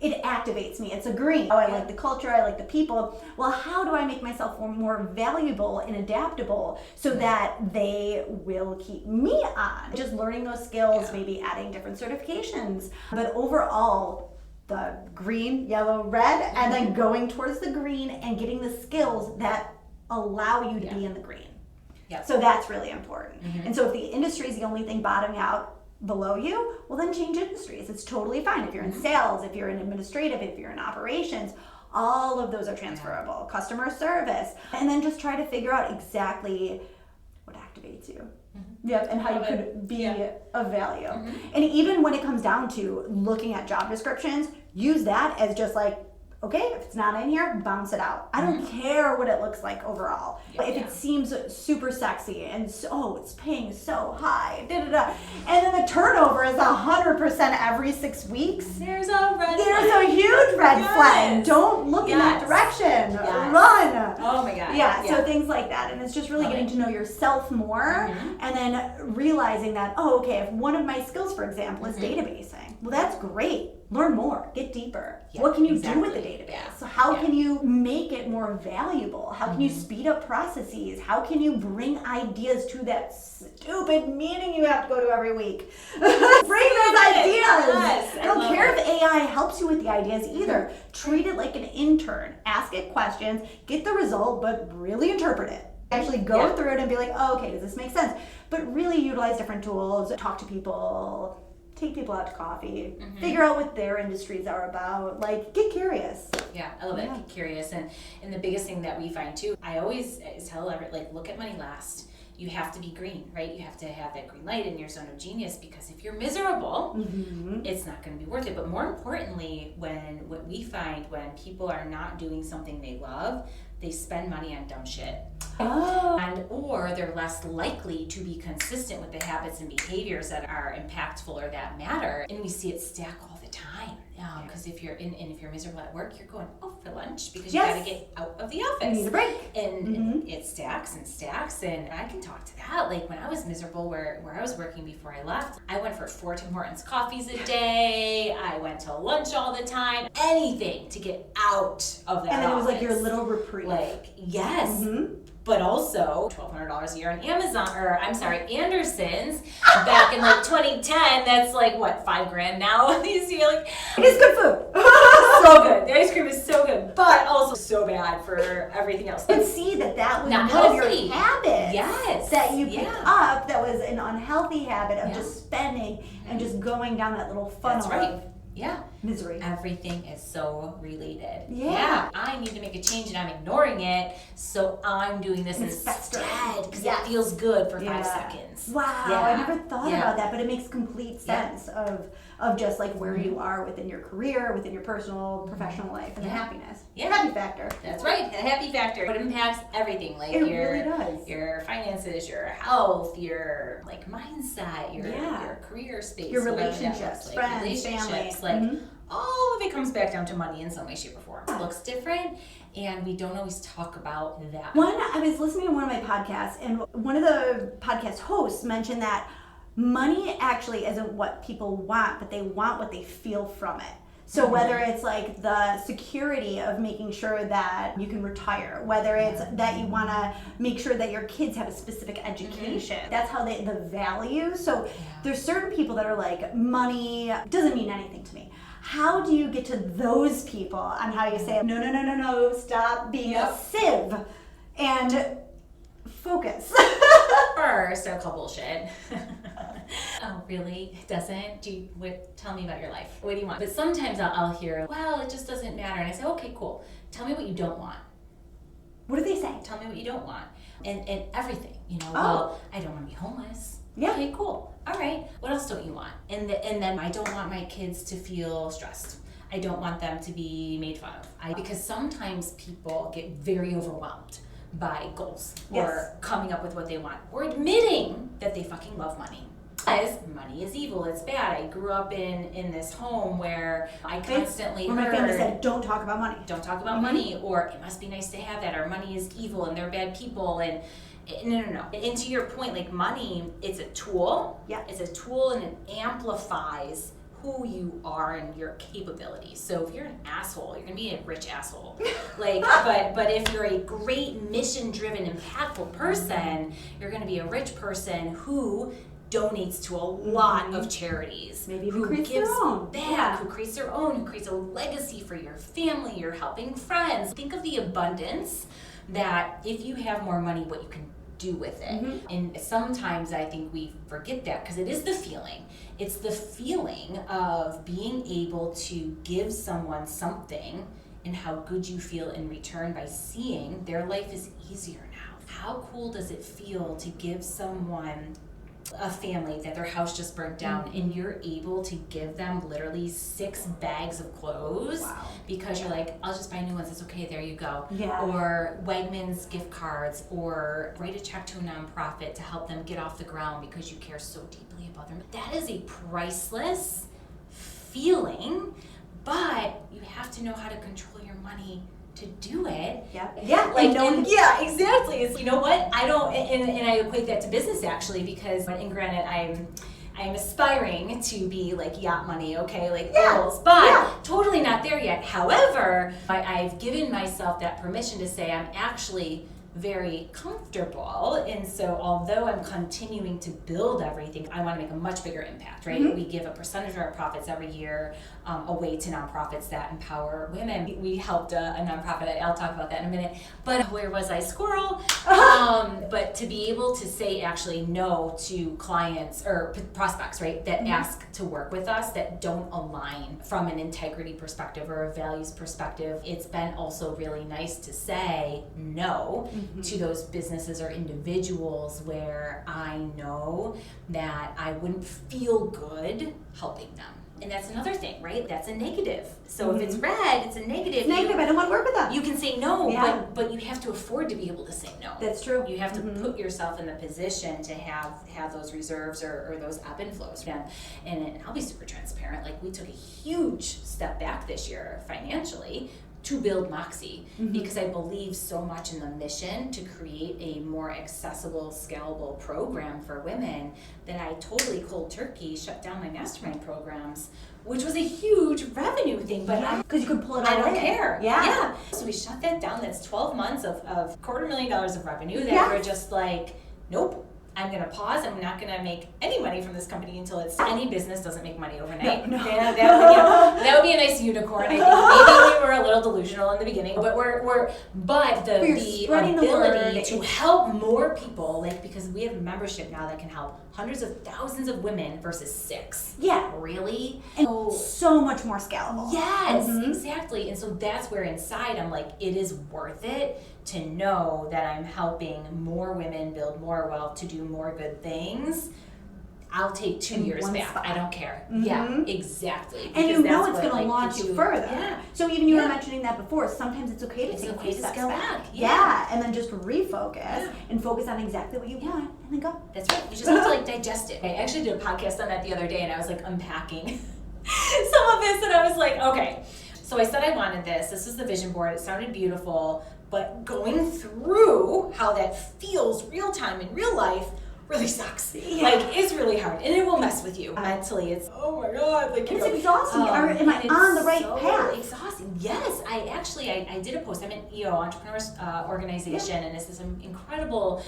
it activates me. It's a green. Oh, I like the culture. I like the people. Well, how do I make myself more valuable and adaptable so that they will keep me on? Just learning those skills, maybe adding different certifications. But overall, the green, yellow, red, and then going towards the green and getting the skills that allow you to be in the green. Yep. So that's really important. And so if the industry is the only thing bottoming out below you, well then change industries. It's totally fine. If you're in sales, if you're in administrative, if you're in operations, all of those are transferable. Customer service. And then just try to figure out exactly what activates you. And how you could be of value. And even when it comes down to looking at job descriptions, use that as just like, okay, if it's not in here, bounce it out. I don't care what it looks like overall. If it seems super sexy and it's paying so high, and then the turnover is 100% every 6 weeks, there's a huge red flag. Don't look in that direction. Run. Oh my God. So things like that. And it's just really getting to know yourself more and then realizing that, if one of my skills, for example, is databasing, well, that's great. Learn more, get deeper. What can you do with the database? So how can you make it more valuable? How can you speed up processes? How can you bring ideas to that stupid meeting you have to go to every week? Bring those ideas. I don't care if AI helps you with the ideas either. Treat it like an intern. Ask it questions, get the result, but really interpret it. Actually go through it and be like, does this make sense? But really utilize different tools, talk to people, take people out to coffee, figure out what their industries are about, get curious. Yeah, I love it. Get curious. And the biggest thing that we find too, I always tell everyone, look at money last. you have to be green, right? You have to have that green light in your zone of genius, because if you're miserable, it's not going to be worth it. But more importantly, what we find when people are not doing something they love, they spend money on dumb shit. Or they're less likely to be consistent with the habits and behaviors that are impactful or that matter. And we see it stack all the time. Because if you're miserable at work, you're going for lunch because you got to get out of the office. You need a break. And it stacks and stacks. And I can talk to that. Like when I was miserable where I was working before I left, I went for 4 Tim Hortons coffees a day. I went to lunch all the time. Anything to get out of that. And then it was office. like your little reprieve. Like, yes. But also $1,200 a year on Anderson's back in like 2010. That's like what, $5,000 now? These year, like it is good food. So good. The ice cream is so good, but also so bad for everything else. And see that was Not one of healthy. your habits that you picked up. That was an unhealthy habit of just spending and just going down that little funnel. That's right. Of misery. Everything is so related. Yeah. I need to make a change and I'm ignoring it, so I'm doing this instead because it feels good for 5 seconds. Wow, I never thought about that, but it makes complete sense of just like where you are within your career, within your personal, professional life, and the happiness. Happy factor. That's right, the happy factor. It impacts everything, like it really does. Your finances, your health, your like mindset, your career space, your relationships, friends, family. Like all of it comes back down to money in some way, shape, or form. It looks different, and we don't always talk about that. I was listening to one of my podcasts, and one of the podcast hosts mentioned that money actually isn't what people want, but they want what they feel from it. So whether it's like the security of making sure that you can retire, whether it's that you want to make sure that your kids have a specific education, that's how the value. So there's certain people that are like, money doesn't mean anything to me. How do you get to those people on how you say, no, stop being a sieve and focus? First, I'll call bullshit. Oh, really? It doesn't? Tell me about your life. What do you want? But sometimes I'll hear, well, it just doesn't matter. And I say, okay, cool. Tell me what you don't want. What do they say? Tell me what you don't want. And everything, well, I don't want to be homeless. Yeah. Okay, cool. All right. What else don't you want? And then I don't want my kids to feel stressed. I don't want them to be made fun of. Because sometimes people get very overwhelmed by goals or coming up with what they want or admitting that they fucking love money. Because money is evil, it's bad. I grew up in this home where I constantly heard, my family said, don't talk about money. Don't talk about money, or it must be nice to have that, or money is evil and they're bad people. And no. And to your point, like money, it's a tool. Yeah. It's a tool and it amplifies who you are and your capabilities. So if you're an asshole, you're gonna be a rich asshole. But if you're a great mission-driven, impactful person, you're gonna be a rich person who donates to a lot of charities. Maybe who gives their own. Back, who creates their own, who creates a legacy for your family, you're helping friends. Think of the abundance that if you have more money, what you can do with it. And sometimes I think we forget that because it is the feeling. It's the feeling of being able to give someone something and how good you feel in return by seeing their life is easier now. How cool does it feel to give someone, a family, that their house just burnt down and you're able to give them literally 6 bags of clothes because you're like, I'll just buy new ones, it's okay, there you go. Or Wegmans gift cards, or write a check to a nonprofit to help them get off the ground because you care so deeply about them. That is a priceless feeling, but you have to know how to control your money to do it. Exactly. It's, you know what? I don't, and I equate that to business actually, because, and granted, I'm aspiring to be like yacht money, okay, like goals, but totally not there yet. However, I've given myself that permission to say I'm actually very comfortable, and so although I'm continuing to build everything, I want to make a much bigger impact, right? We give a percentage of our profits every year a way to nonprofits that empower women. We helped a nonprofit, I'll talk about that in a minute, but where was I, squirrel? But to be able to say actually no to clients or prospects, right, that ask to work with us that don't align from an integrity perspective or a values perspective, it's been also really nice to say no to those businesses or individuals where I know that I wouldn't feel good helping them. And that's another thing, right? That's a negative. So if it's red, it's a negative. It's negative. I don't want to work with them. You can say no, but you have to afford to be able to say no. That's true. You have to put yourself in the position to have those reserves or those ebb and flows. And I'll be super transparent. Like, we took a huge step back this year financially to build MoxAi because I believe so much in the mission to create a more accessible, scalable program for women that I totally cold turkey shut down my mastermind programs, which was a huge revenue thing, but because you can pull it all I don't in. care. Yeah. So we shut that down. That's 12 months of $250,000 of revenue that we're just like, nope. I'm going to pause. I'm not going to make any money from this company until any business doesn't make money overnight. No. That would be a nice unicorn. I think maybe we were a little delusional in the beginning, but the ability to help more people, like, because we have a membership now that can help hundreds of thousands of women versus 6. Yeah. Really? And so much more scalable. Yes, exactly. And so that's where inside I'm like, it is worth it to know that I'm helping more women build more wealth, to do more good things. I'll take 2 years back. Spot. I don't care. Yeah, exactly. And you know it's going to launch you further. Yeah. So even you were mentioning that before, sometimes it's okay to take a few steps scale back. back. Yeah, and then just refocus and focus on exactly what you want and then go. That's right. You just have to like digest it. I actually did a podcast on that the other day and I was like unpacking some of this and I was like, okay. So I said I wanted this. This is the vision board. It sounded beautiful. But going through how that feels real time in real life really sucks. Yeah. Like, it's really hard. And it will mess with you mentally. It's, oh my God. Like, it's exhausting. Am I on the right path? Exhausting. Yes. I did a post. I'm in EO, Entrepreneurs Organization, and this is an incredible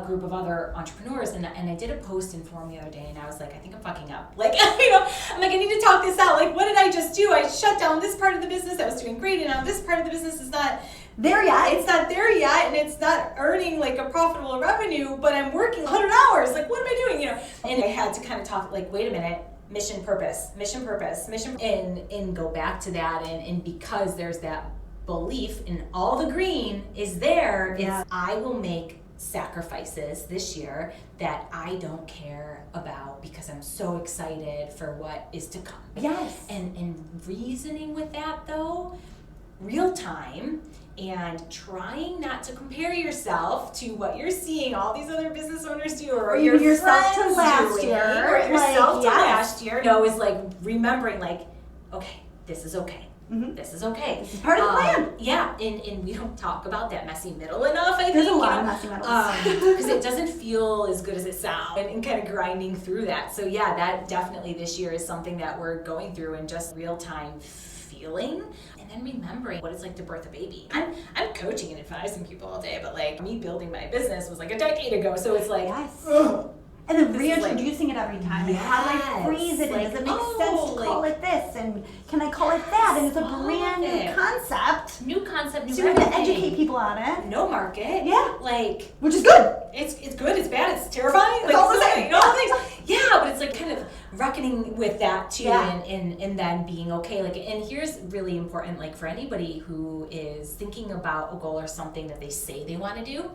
group of other entrepreneurs. And I did a post in Forum the other day, and I was like, I think I'm fucking up. Like, I'm like, I need to talk this out. Like, what did I just do? I shut down this part of the business that was doing great, and now this part of the business is not there yet. It's not there yet, and it's not earning like a profitable revenue, but I'm working 100 hours. Like, what am I doing? And I had to kind of talk, like, wait a minute, mission, purpose, and go back to that. And because there's that belief in all the green is there, I will make sacrifices this year that I don't care about because I'm so excited for what is to come. Yes. And reasoning with that, though, real time, and trying not to compare yourself to what you're seeing all these other business owners do, or your yourself friends to last doing, year, or yourself to yes. last year. Is like remembering, like, okay, this is okay. This is okay. This is part of the plan. Yeah, and we don't talk about that messy middle enough, I think. There's a lot of messy middles. Because it doesn't feel as good as it sounds, and kind of grinding through that. So yeah, that definitely this year is something that we're going through, and just real time feeling, and then remembering what it's like to birth a baby. I'm coaching and advising people all day, but like me building my business was like a decade ago, so it's like, ugh. And then reintroducing it every time. Yes. And how do I phrase it? And does it make sense to call it this? And can I call it that? And it's a brand new concept. New concept, new so you have to educate people on it. No market. Yeah. Like, which is good. It's good, it's bad, it's terrifying. It's all the same. All the things. Yeah, but it's like kind of reckoning with that too, Yeah. and then being okay. Like, and here's really important, like for anybody who is thinking about a goal or something that they say they want to do.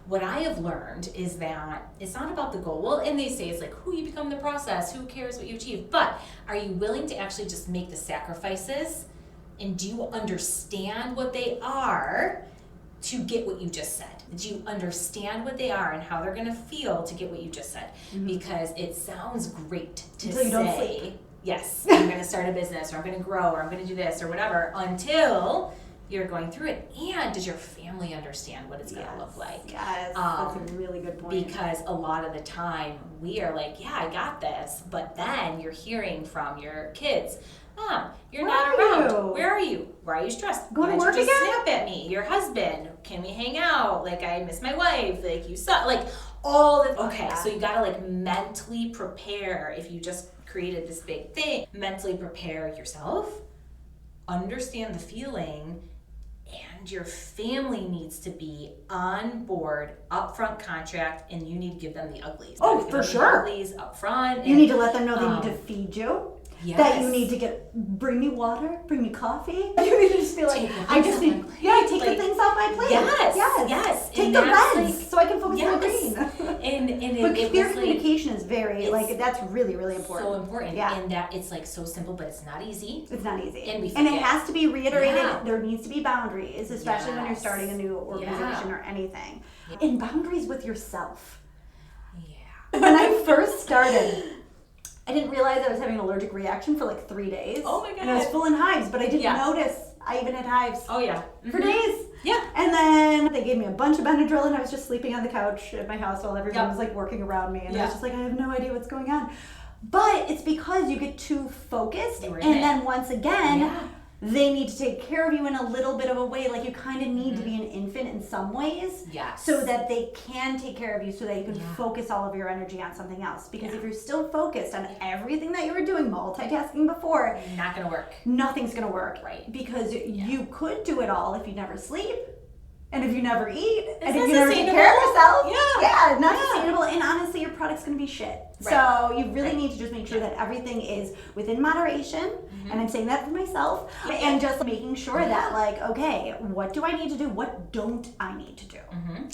What I have learned is that it's not about the goal. Well, and they say it's like who you become, the process, who cares what you achieve. But are you willing to actually just make the sacrifices? And do you understand what they are to get what you just said? Do you understand what they are and how they're going to feel to get what you just said? Because it sounds great to until you say, don't sleep. Yes, I'm going to start a business, or I'm going to grow, or I'm going to do this, or whatever, until you're going through it. And does your family understand what it's going to look like? Yes, that's a really good point. Because a lot of the time we are like, yeah, I got this, but then you're hearing from your kids, Mom, you're not around. Where are you? Why are you stressed? Going to work just again? Snap at me. Your husband, can we hang out? Like, I miss my wife. Like, you suck. Like, all the time. Okay, so you gotta like mentally prepare. If you just created this big thing, mentally prepare yourself, understand the feeling, and your family needs to be on board, upfront contract, and you need to give them the uglies. Oh, for sure. Uglies up front. You need to let them know they need to feed you. Yes. That you need to bring me water, bring me coffee. You need to just be like, take the things off my plate. Yes. Take the reds so I can focus on the green. But clear communication is very, that's really, really important. So important. Yeah. And that it's like so simple, but it's not easy. It's not easy. And it has to be reiterated. Yeah. There needs to be boundaries, especially when you're starting a new organization or anything. Yeah. And boundaries with yourself. Yeah. When I first started, I didn't realize I was having an allergic reaction for like 3 days. Oh my God. And I was full in hives, but I didn't notice I even had hives. Oh yeah. For days. Yeah. And then they gave me a bunch of Benadryl and I was just sleeping on the couch at my house while everyone was like working around me. And I was just like, I have no idea what's going on. But it's because you get too focused. And then once again, they need to take care of you in a little bit of a way. Like you kind of need to be an infant in some ways. Yes. So that they can take care of you so that you can focus all of your energy on something else. Because if you're still focused on everything that you were doing, multitasking before, not gonna work. Nothing's gonna work. Right. Because you could do it all if you never sleep. And if you never eat, and if not you never take care of yourself, not sustainable. And honestly, your product's gonna be shit. Right. So you really need to just make sure that everything is within moderation. And I'm saying that for myself. And just making sure that, like, okay, what do I need to do? What don't I need to do?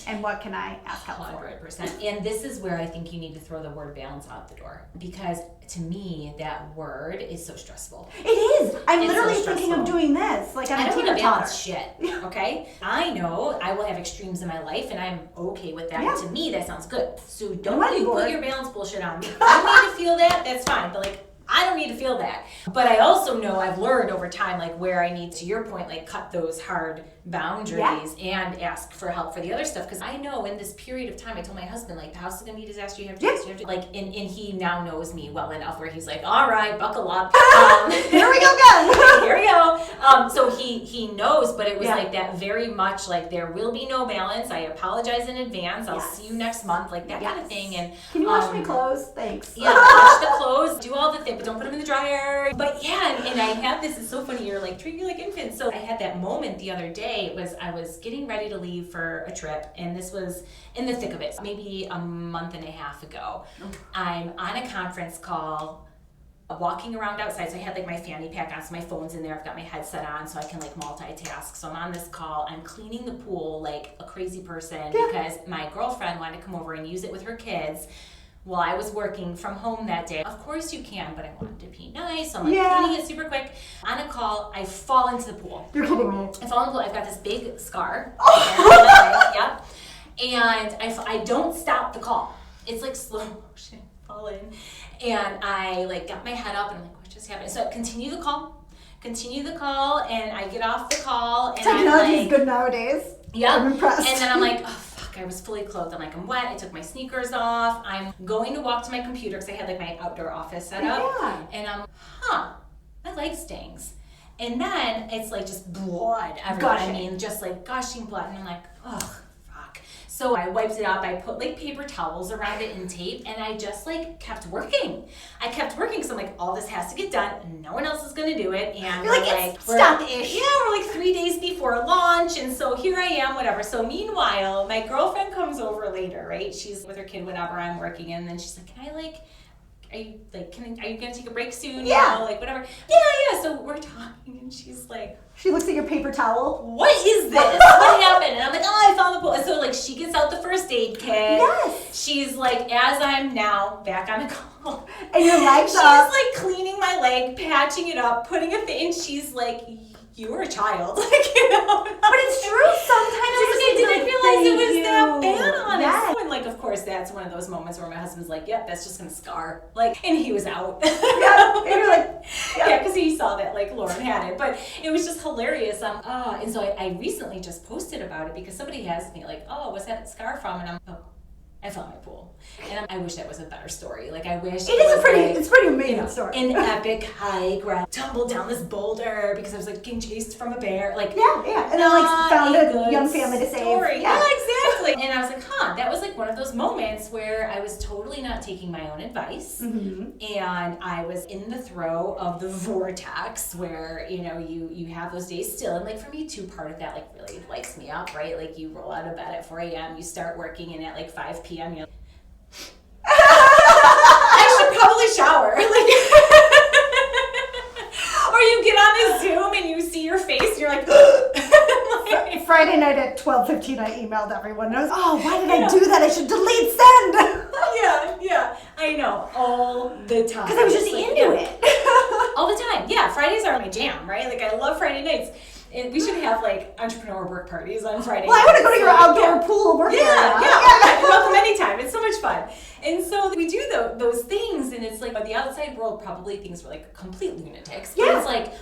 And what can I ask help for? 100%. And this is where I think you need to throw the word balance out the door. Because to me, that word is so stressful. It is. I'm literally thinking of doing this. Like, I don't want to balance shit, okay? I know I will have extremes in my life, and I'm okay with that. And to me, that sounds good. So don't you put your balance bullshit on me. If I need to feel that, that's fine. But, like, I don't need to feel that. But I also know I've learned over time, like, where I need, to your point, like, cut those hard boundaries and ask for help for the other stuff. Because I know in this period of time, I told my husband, like, the house is going to be a disaster. You have to do this, you have to, like, and he now knows me well enough where he's like, all right, buckle up. Here we go again. Here we go. So he knows, but it was like that very much like, there will be no balance. I apologize in advance. I'll see you next month. Like that kind of thing. And can you wash my clothes? Thanks. Yeah, wash the clothes, do all the things, but don't put them in the dryer. But yeah, and I had this, it's so funny, you're like, treat me like infants. So I had that moment the other day. I was getting ready to leave for a trip, and this was in the thick of it, maybe a month and a half ago. I'm on a conference call, walking around outside. So I had like my fanny pack on, so my phone's in there, I've got my headset on so I can like multitask. So I'm on this call, I'm cleaning the pool like a crazy person because my girlfriend wanted to come over and use it with her kids. Well, I was working from home that day. Of course you can, but I wanted to be nice. So I'm like cleaning it super quick. On a call, I fall into the pool. You're kidding me. I fall in the pool. I've got this big scar. And I don't stop the call. It's like slow motion, fall in. And I like got my head up and I'm like, what just happened? So I continue the call, and I get off the call. And technology is good nowadays. Yeah. I'm impressed. And then I'm like, oh, I was fully clothed. I'm like, I'm wet. I took my sneakers off. I'm going to walk to my computer because I had like my outdoor office set up. Yeah. And I'm, my leg stings. And then it's like just blood everywhere. I mean, just like gushing blood. And I'm like, ugh, fuck. So I wiped it up. I put like paper towels around it and tape. And I just like kept working. I kept working because I'm like, all this has to get done. No one else is going to do it. And you're like, it's stuck-ish. Yeah, we're like 3 days before launch. And so here I am, whatever. So meanwhile, my girlfriend comes over later, right? She's with her kid whenever I'm working. And then she's like, can I like, are you gonna take a break soon? Yeah. You know, like whatever. Yeah. So we're talking and she's like, she looks at your paper towel. What is this? What happened? And I'm like, oh, I found the pool. So like she gets out the first aid kit. Yes. She's like, as I'm now back on the call. And your leg's she's up. Like cleaning my leg, patching it up, putting a thing, and she's like, you were a child. Like, you know. But it's true. Sometimes I didn't realize it was that bad on it. And like, of course, that's one of those moments where my husband's like, yep, that's just gonna scar. Like, and he was out. Yeah. And you're like, yeah, because he saw that like Lauren had it. But it was just hilarious. And so I recently just posted about it because somebody asked me like, oh, what's that scar from? And I fell in my pool. And I wish that was a better story. Like, I wish it's pretty amazing story. An epic hike where I tumbled down this boulder because I was like getting chased from a bear. Like, yeah. And then like found a young family to save. Yeah, exactly. that was like one of those moments where I was totally not taking my own advice. And I was in the throw of the vortex where, you have those days still. And like for me too, part of that like really lights me up, right? Like you roll out of bed at 4 a.m., you start working, and at like 5 p.m., you're like, I should probably shower. Or you get on a Zoom and you see your face and you're like, Friday night at 12:15, I emailed everyone. And I was, why did I do that? I should delete send. Yeah, I know, all the time. Because I was just into it. All the time. Yeah, Fridays are my jam, right? Like I love Friday nights. And we should have like entrepreneur work parties on Friday. Well, I want to go to your outdoor pool work area. I love them anytime. It's so much fun. And so we do those things, and it's like, the outside world probably thinks we're like complete lunatics. But it's like,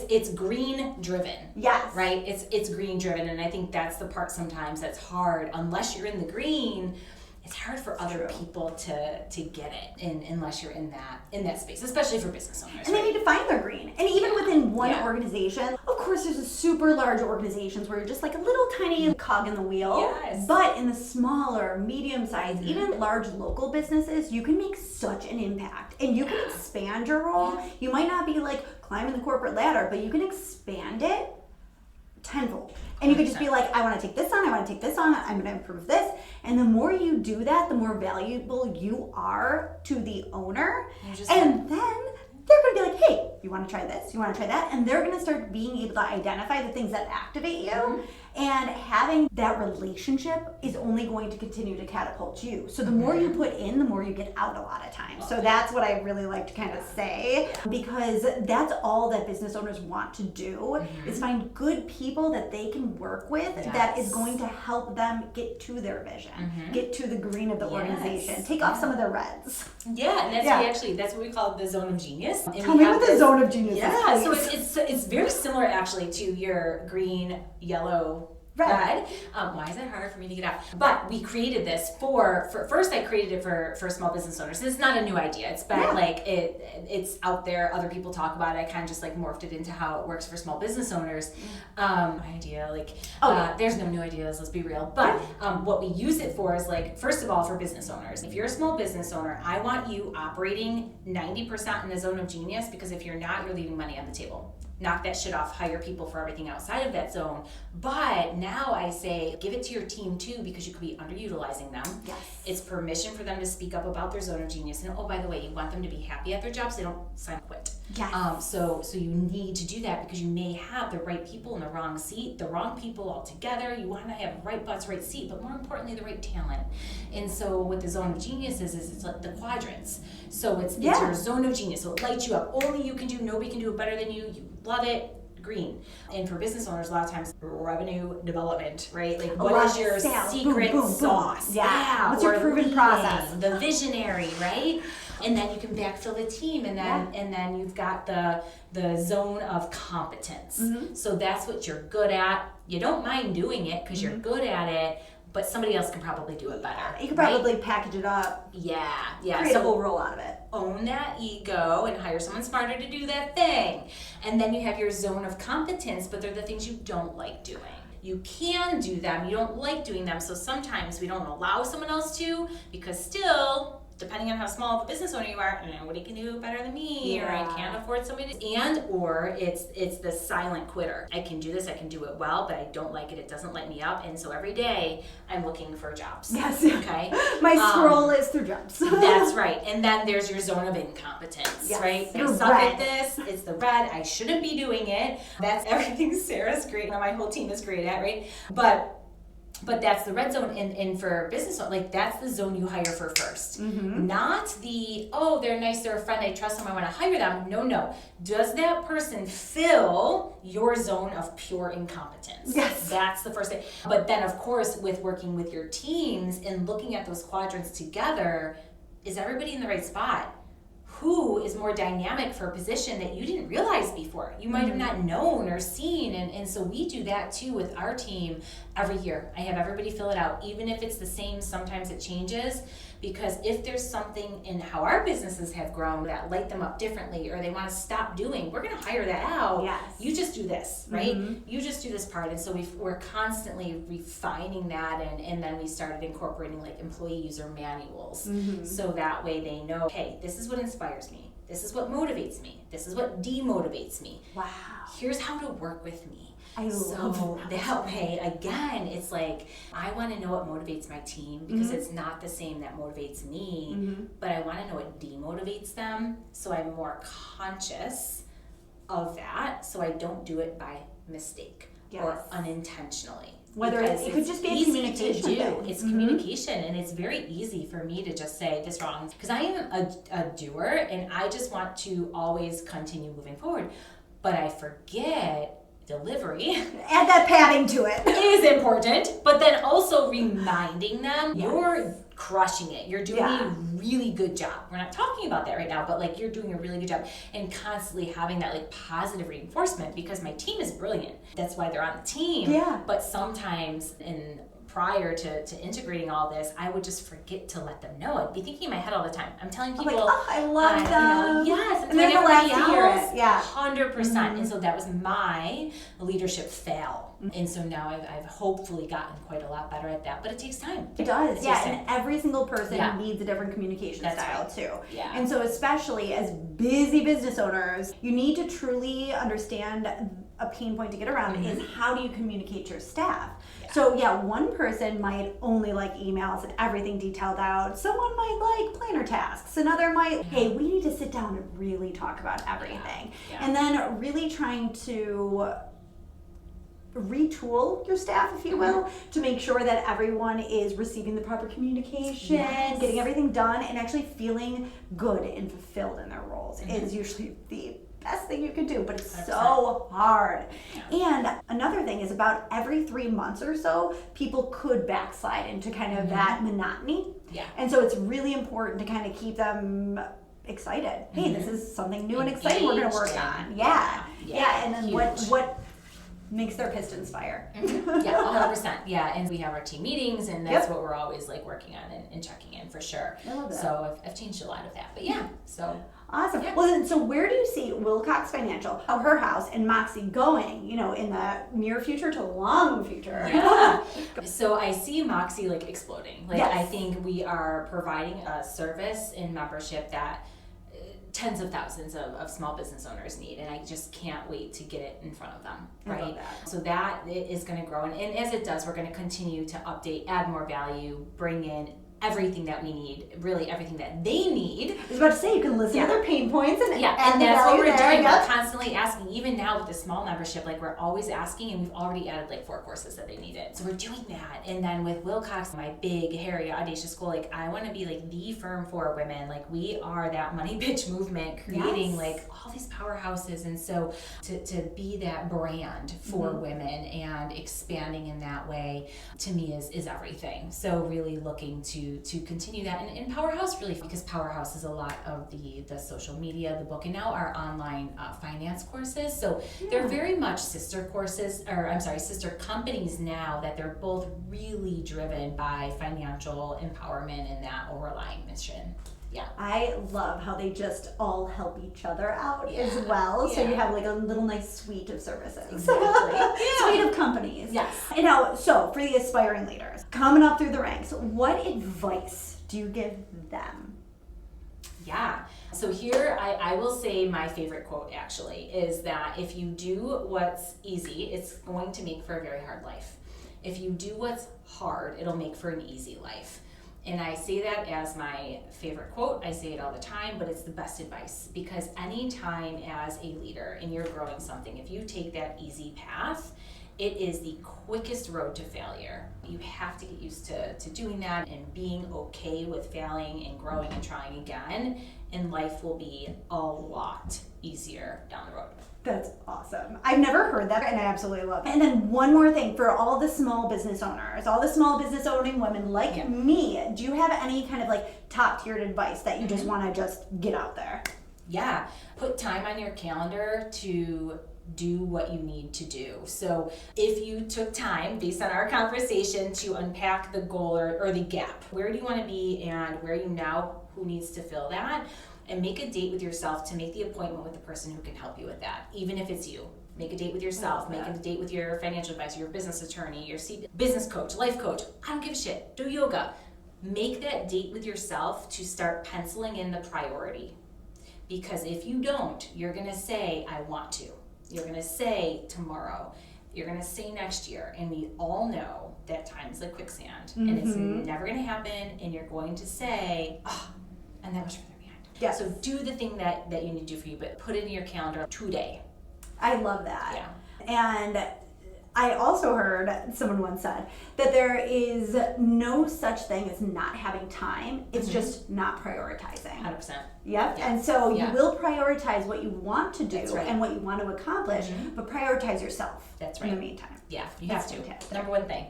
it's green driven. Yes. Right? It's green driven, and I think that's the part sometimes that's hard. Unless you're in the green, it's hard for other people to get it unless you're in that space, especially for business owners. And they need to find their green. And even within one organization, of course, there's a super large organizations where you're just like a little tiny cog in the wheel. Yes. But in the smaller, medium-sized, even large local businesses, you can make such an impact. And you can expand your role. You might not be like climbing the corporate ladder, but you can expand it tenfold. And you could just be like, I want to take this on, I want to take this on, I'm going to improve this. And the more you do that, the more valuable you are to the owner. And then they're going to be like, hey, you want to try this? You want to try that? And they're going to start being able to identify the things that activate you. And having that relationship is only going to continue to catapult you. So the more you put in, the more you get out a lot of times. So that's what I really like to kind of say, because that's all that business owners want to do is find good people that they can work with that is going to help them get to their vision, get to the green of the organization, take off some of their reds. Yeah, and that's what we call the zone of genius. And Tell me what the zone of genius is. Yeah, so it's very similar actually to your green, yellow, red. Why is it harder for me to get out? But we created this for first I created it for small business owners. It's not a new idea. It's been like it's out there. Other people talk about it. I kind of just like morphed it into how it works for small business owners. Idea there's no new ideas. Let's be real. But what we use it for is like, first of all, for business owners. If you're a small business owner, I want you operating 90% in the zone of genius, because if you're not, you're leaving money on the table. Knock that shit off, hire people for everything outside of that zone. But now I say, give it to your team too, because you could be underutilizing them. Yes. It's permission for them to speak up about their zone of genius. And by the way, you want them to be happy at their jobs, so they don't sign quit. Yes. So you need to do that, because you may have the right people in the wrong seat, the wrong people all together. You want to have right butts, right seat, but more importantly, the right talent. And so what the zone of genius is it's like the quadrants. So it's your zone of genius. So it lights you up. Only you can do, nobody can do it better than you. You love it, green. And for business owners, a lot of times, revenue development, right? Like, what is your secret sauce? Yeah. What's your proven process? The visionary, right? And then you can backfill the team, and then you've got the zone of competence. So that's what you're good at. You don't mind doing it because you're good at it, but somebody else can probably do it better. You can probably package it up. Yeah. Create a whole role out of it. Own that ego and hire someone smarter to do that thing. And then you have your zone of competence, but they're the things you don't like doing. You can do them, you don't like doing them, so sometimes we don't allow someone else to, because still, depending on how small of a business owner you are, nobody can do it better than me, or I can't afford somebody to, or it's the silent quitter. I can do this, I can do it well, but I don't like it doesn't light me up, and so every day I'm looking for jobs. Yes. Okay? My scroll is through jobs. That's right. And then there's your zone of incompetence, right? I suck at this, it's the red, I shouldn't be doing it. That's everything Sarah's great, my whole team is great at, right? But that's the red zone, and for business, like that's the zone you hire for first. Not the, they're nice, they're a friend, I trust them, I want to hire them. No. Does that person fill your zone of pure incompetence? Yes. That's the first thing. But then, of course, with working with your teams and looking at those quadrants together, is everybody in the right spot? Who is more dynamic for a position that you didn't realize before? You might have not known or seen. And so we do that too with our team every year. I have everybody fill it out. Even if it's the same, sometimes it changes. because if there's something in how our businesses have grown that light them up differently, or they want to stop doing, we're going to hire that out. Yes. You just do this, right? You just do this part. And so we're constantly refining that, and then we started incorporating like employee user manuals, so that way they know, hey, this is what inspires me, this is what motivates me, this is what demotivates me. Wow. Here's how to work with me. I love that way, again, it's like, I want to know what motivates my team, because it's not the same that motivates me, but I want to know what demotivates them, so I'm more conscious of that, so I don't do it by mistake or unintentionally. Whether it could just be a communication thing. It's communication, and it's very easy for me to just say this wrong, because I am a doer, and I just want to always continue moving forward, but I forget delivery. Add that padding to it. Is important, but then also reminding them you're crushing it. You're doing a really good job. We're not talking about that right now, but like, you're doing a really good job, and constantly having that like positive reinforcement, because my team is brilliant. That's why they're on the team. Yeah. But sometimes prior to integrating all this, I would just forget to let them know. I'd be thinking in my head all the time. I'm telling people, like, oh, I love them. Yes, I'm and they're telling everybody else. Hear it. Yeah, 100%. And so that was my leadership fail. And so now I've hopefully gotten quite a lot better at that, but it takes time. It does, and every single person needs a different communication style too. Yeah. And so especially as busy business owners, you need to truly understand a pain point to get around is how do you communicate to your staff? So one person might only like emails and everything detailed out. Someone might like planner tasks. Another might, hey, we need to sit down and really talk about everything. And then really trying to retool your staff, if you will, to make sure that everyone is receiving the proper communication, getting everything done, and actually feeling good and fulfilled in their roles is usually the best thing you can do, but it's 100%. So hard. And another thing is, about every 3 months or so, people could backslide into kind of that monotony. Yeah. And so it's really important to kind of keep them excited. Hey, this is something new and exciting we're going to work on. And then what makes their pistons fire. 100%. Yeah, and we have our team meetings, and that's what we're always like working on and checking in for sure. I love that. So I've changed a lot of that, but so. Awesome. Yeah. Well, then, so where do you see Wilcox Financial, Her House, and MoxAi going, in the near future to long future? So I see MoxAi like exploding. Like I think we are providing a service in membership that tens of thousands of small business owners need, and I just can't wait to get it in front of them, right? I love that. So that is going to grow, and as it does, we're going to continue to update, add more value, bring in everything that we need, really everything that they need. I was about to say, you can listen to their pain points and and that's what we're doing. We're constantly asking, even now with the small membership, like we're always asking, and we've already added like 4 courses that they needed. So we're doing that. And then with Wilcox, my big, hairy, audacious goal, like I want to be like the firm for women. Like we are that money bitch movement, creating like all these powerhouses. And so to be that brand for women and expanding in that way, to me is everything. So really looking to continue that, and Powerhouse really, because Powerhouse is a lot of the social media, the book, and now our online finance courses. So they're very much sister companies now, that they're both really driven by financial empowerment and that overlying mission. Yeah. I love how they just all help each other out as well. So you have like a little nice suite of services. Exactly. Suite of companies. Yes. So for the aspiring leaders coming up through the ranks, what advice do you give them? Yeah. So here I will say my favorite quote actually is that if you do what's easy, it's going to make for a very hard life. If you do what's hard, it'll make for an easy life. And I say that as my favorite quote. I say it all the time, but it's the best advice, because anytime as a leader and you're growing something, if you take that easy path, it is the quickest road to failure. You have to get used to doing that and being okay with failing and growing and trying again, and life will be a lot easier down the road. That's awesome. I've never heard that, and I absolutely love it. And then one more thing for all the small business owners, all the small business owning women like me, do you have any kind of like top tiered advice that you just want to just get out there? Yeah. Put time on your calendar to do what you need to do. So if you took time based on our conversation to unpack the goal or the gap, where do you want to be and where are you now, who needs to fill that, and make a date with yourself to make the appointment with the person who can help you with that, even if it's you. Make a date with yourself, make a date with your financial advisor, your business attorney, your business coach, life coach. I don't give a shit. Do yoga. Make that date with yourself to start penciling in the priority. Because if you don't, you're going to say, I want to. You're going to say tomorrow. You're going to say next year. And we all know that time is like quicksand. And it's never going to happen. And you're going to say, oh, and that was further behind. Yes. So do the thing that you need to do for you, but put it in your calendar today. I love that. Yeah. And I also heard someone once said that there is no such thing as not having time. It's just not prioritizing. 100%. Yep. Yeah. And so Yeah. you will prioritize what you want to do That's right. and what you want to accomplish, but prioritize yourself. That's In right. the meantime. Yeah, you have That's to. fantastic. Number one thing.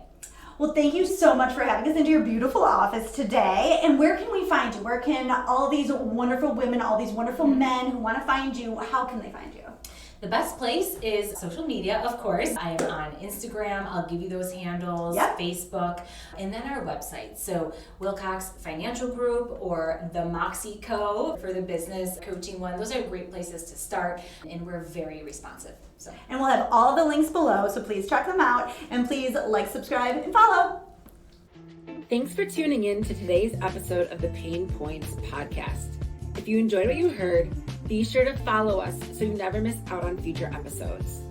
Well, thank you so much for having us into your beautiful office today. And where can we find you? Where can all these wonderful women, all these wonderful men who want to find you, how can they find you? The best place is social media, of course. I am on Instagram. I'll give you those handles, Yep. Facebook, and then our website. So Wilcox Financial Group or the MoxAi Co. for the business coaching one. Those are great places to start, and we're very responsive. So. And we'll have all the links below, so please check them out. And please like, subscribe, and follow. Thanks for tuning in to today's episode of the Pain Points podcast. If you enjoyed what you heard, be sure to follow us so you never miss out on future episodes.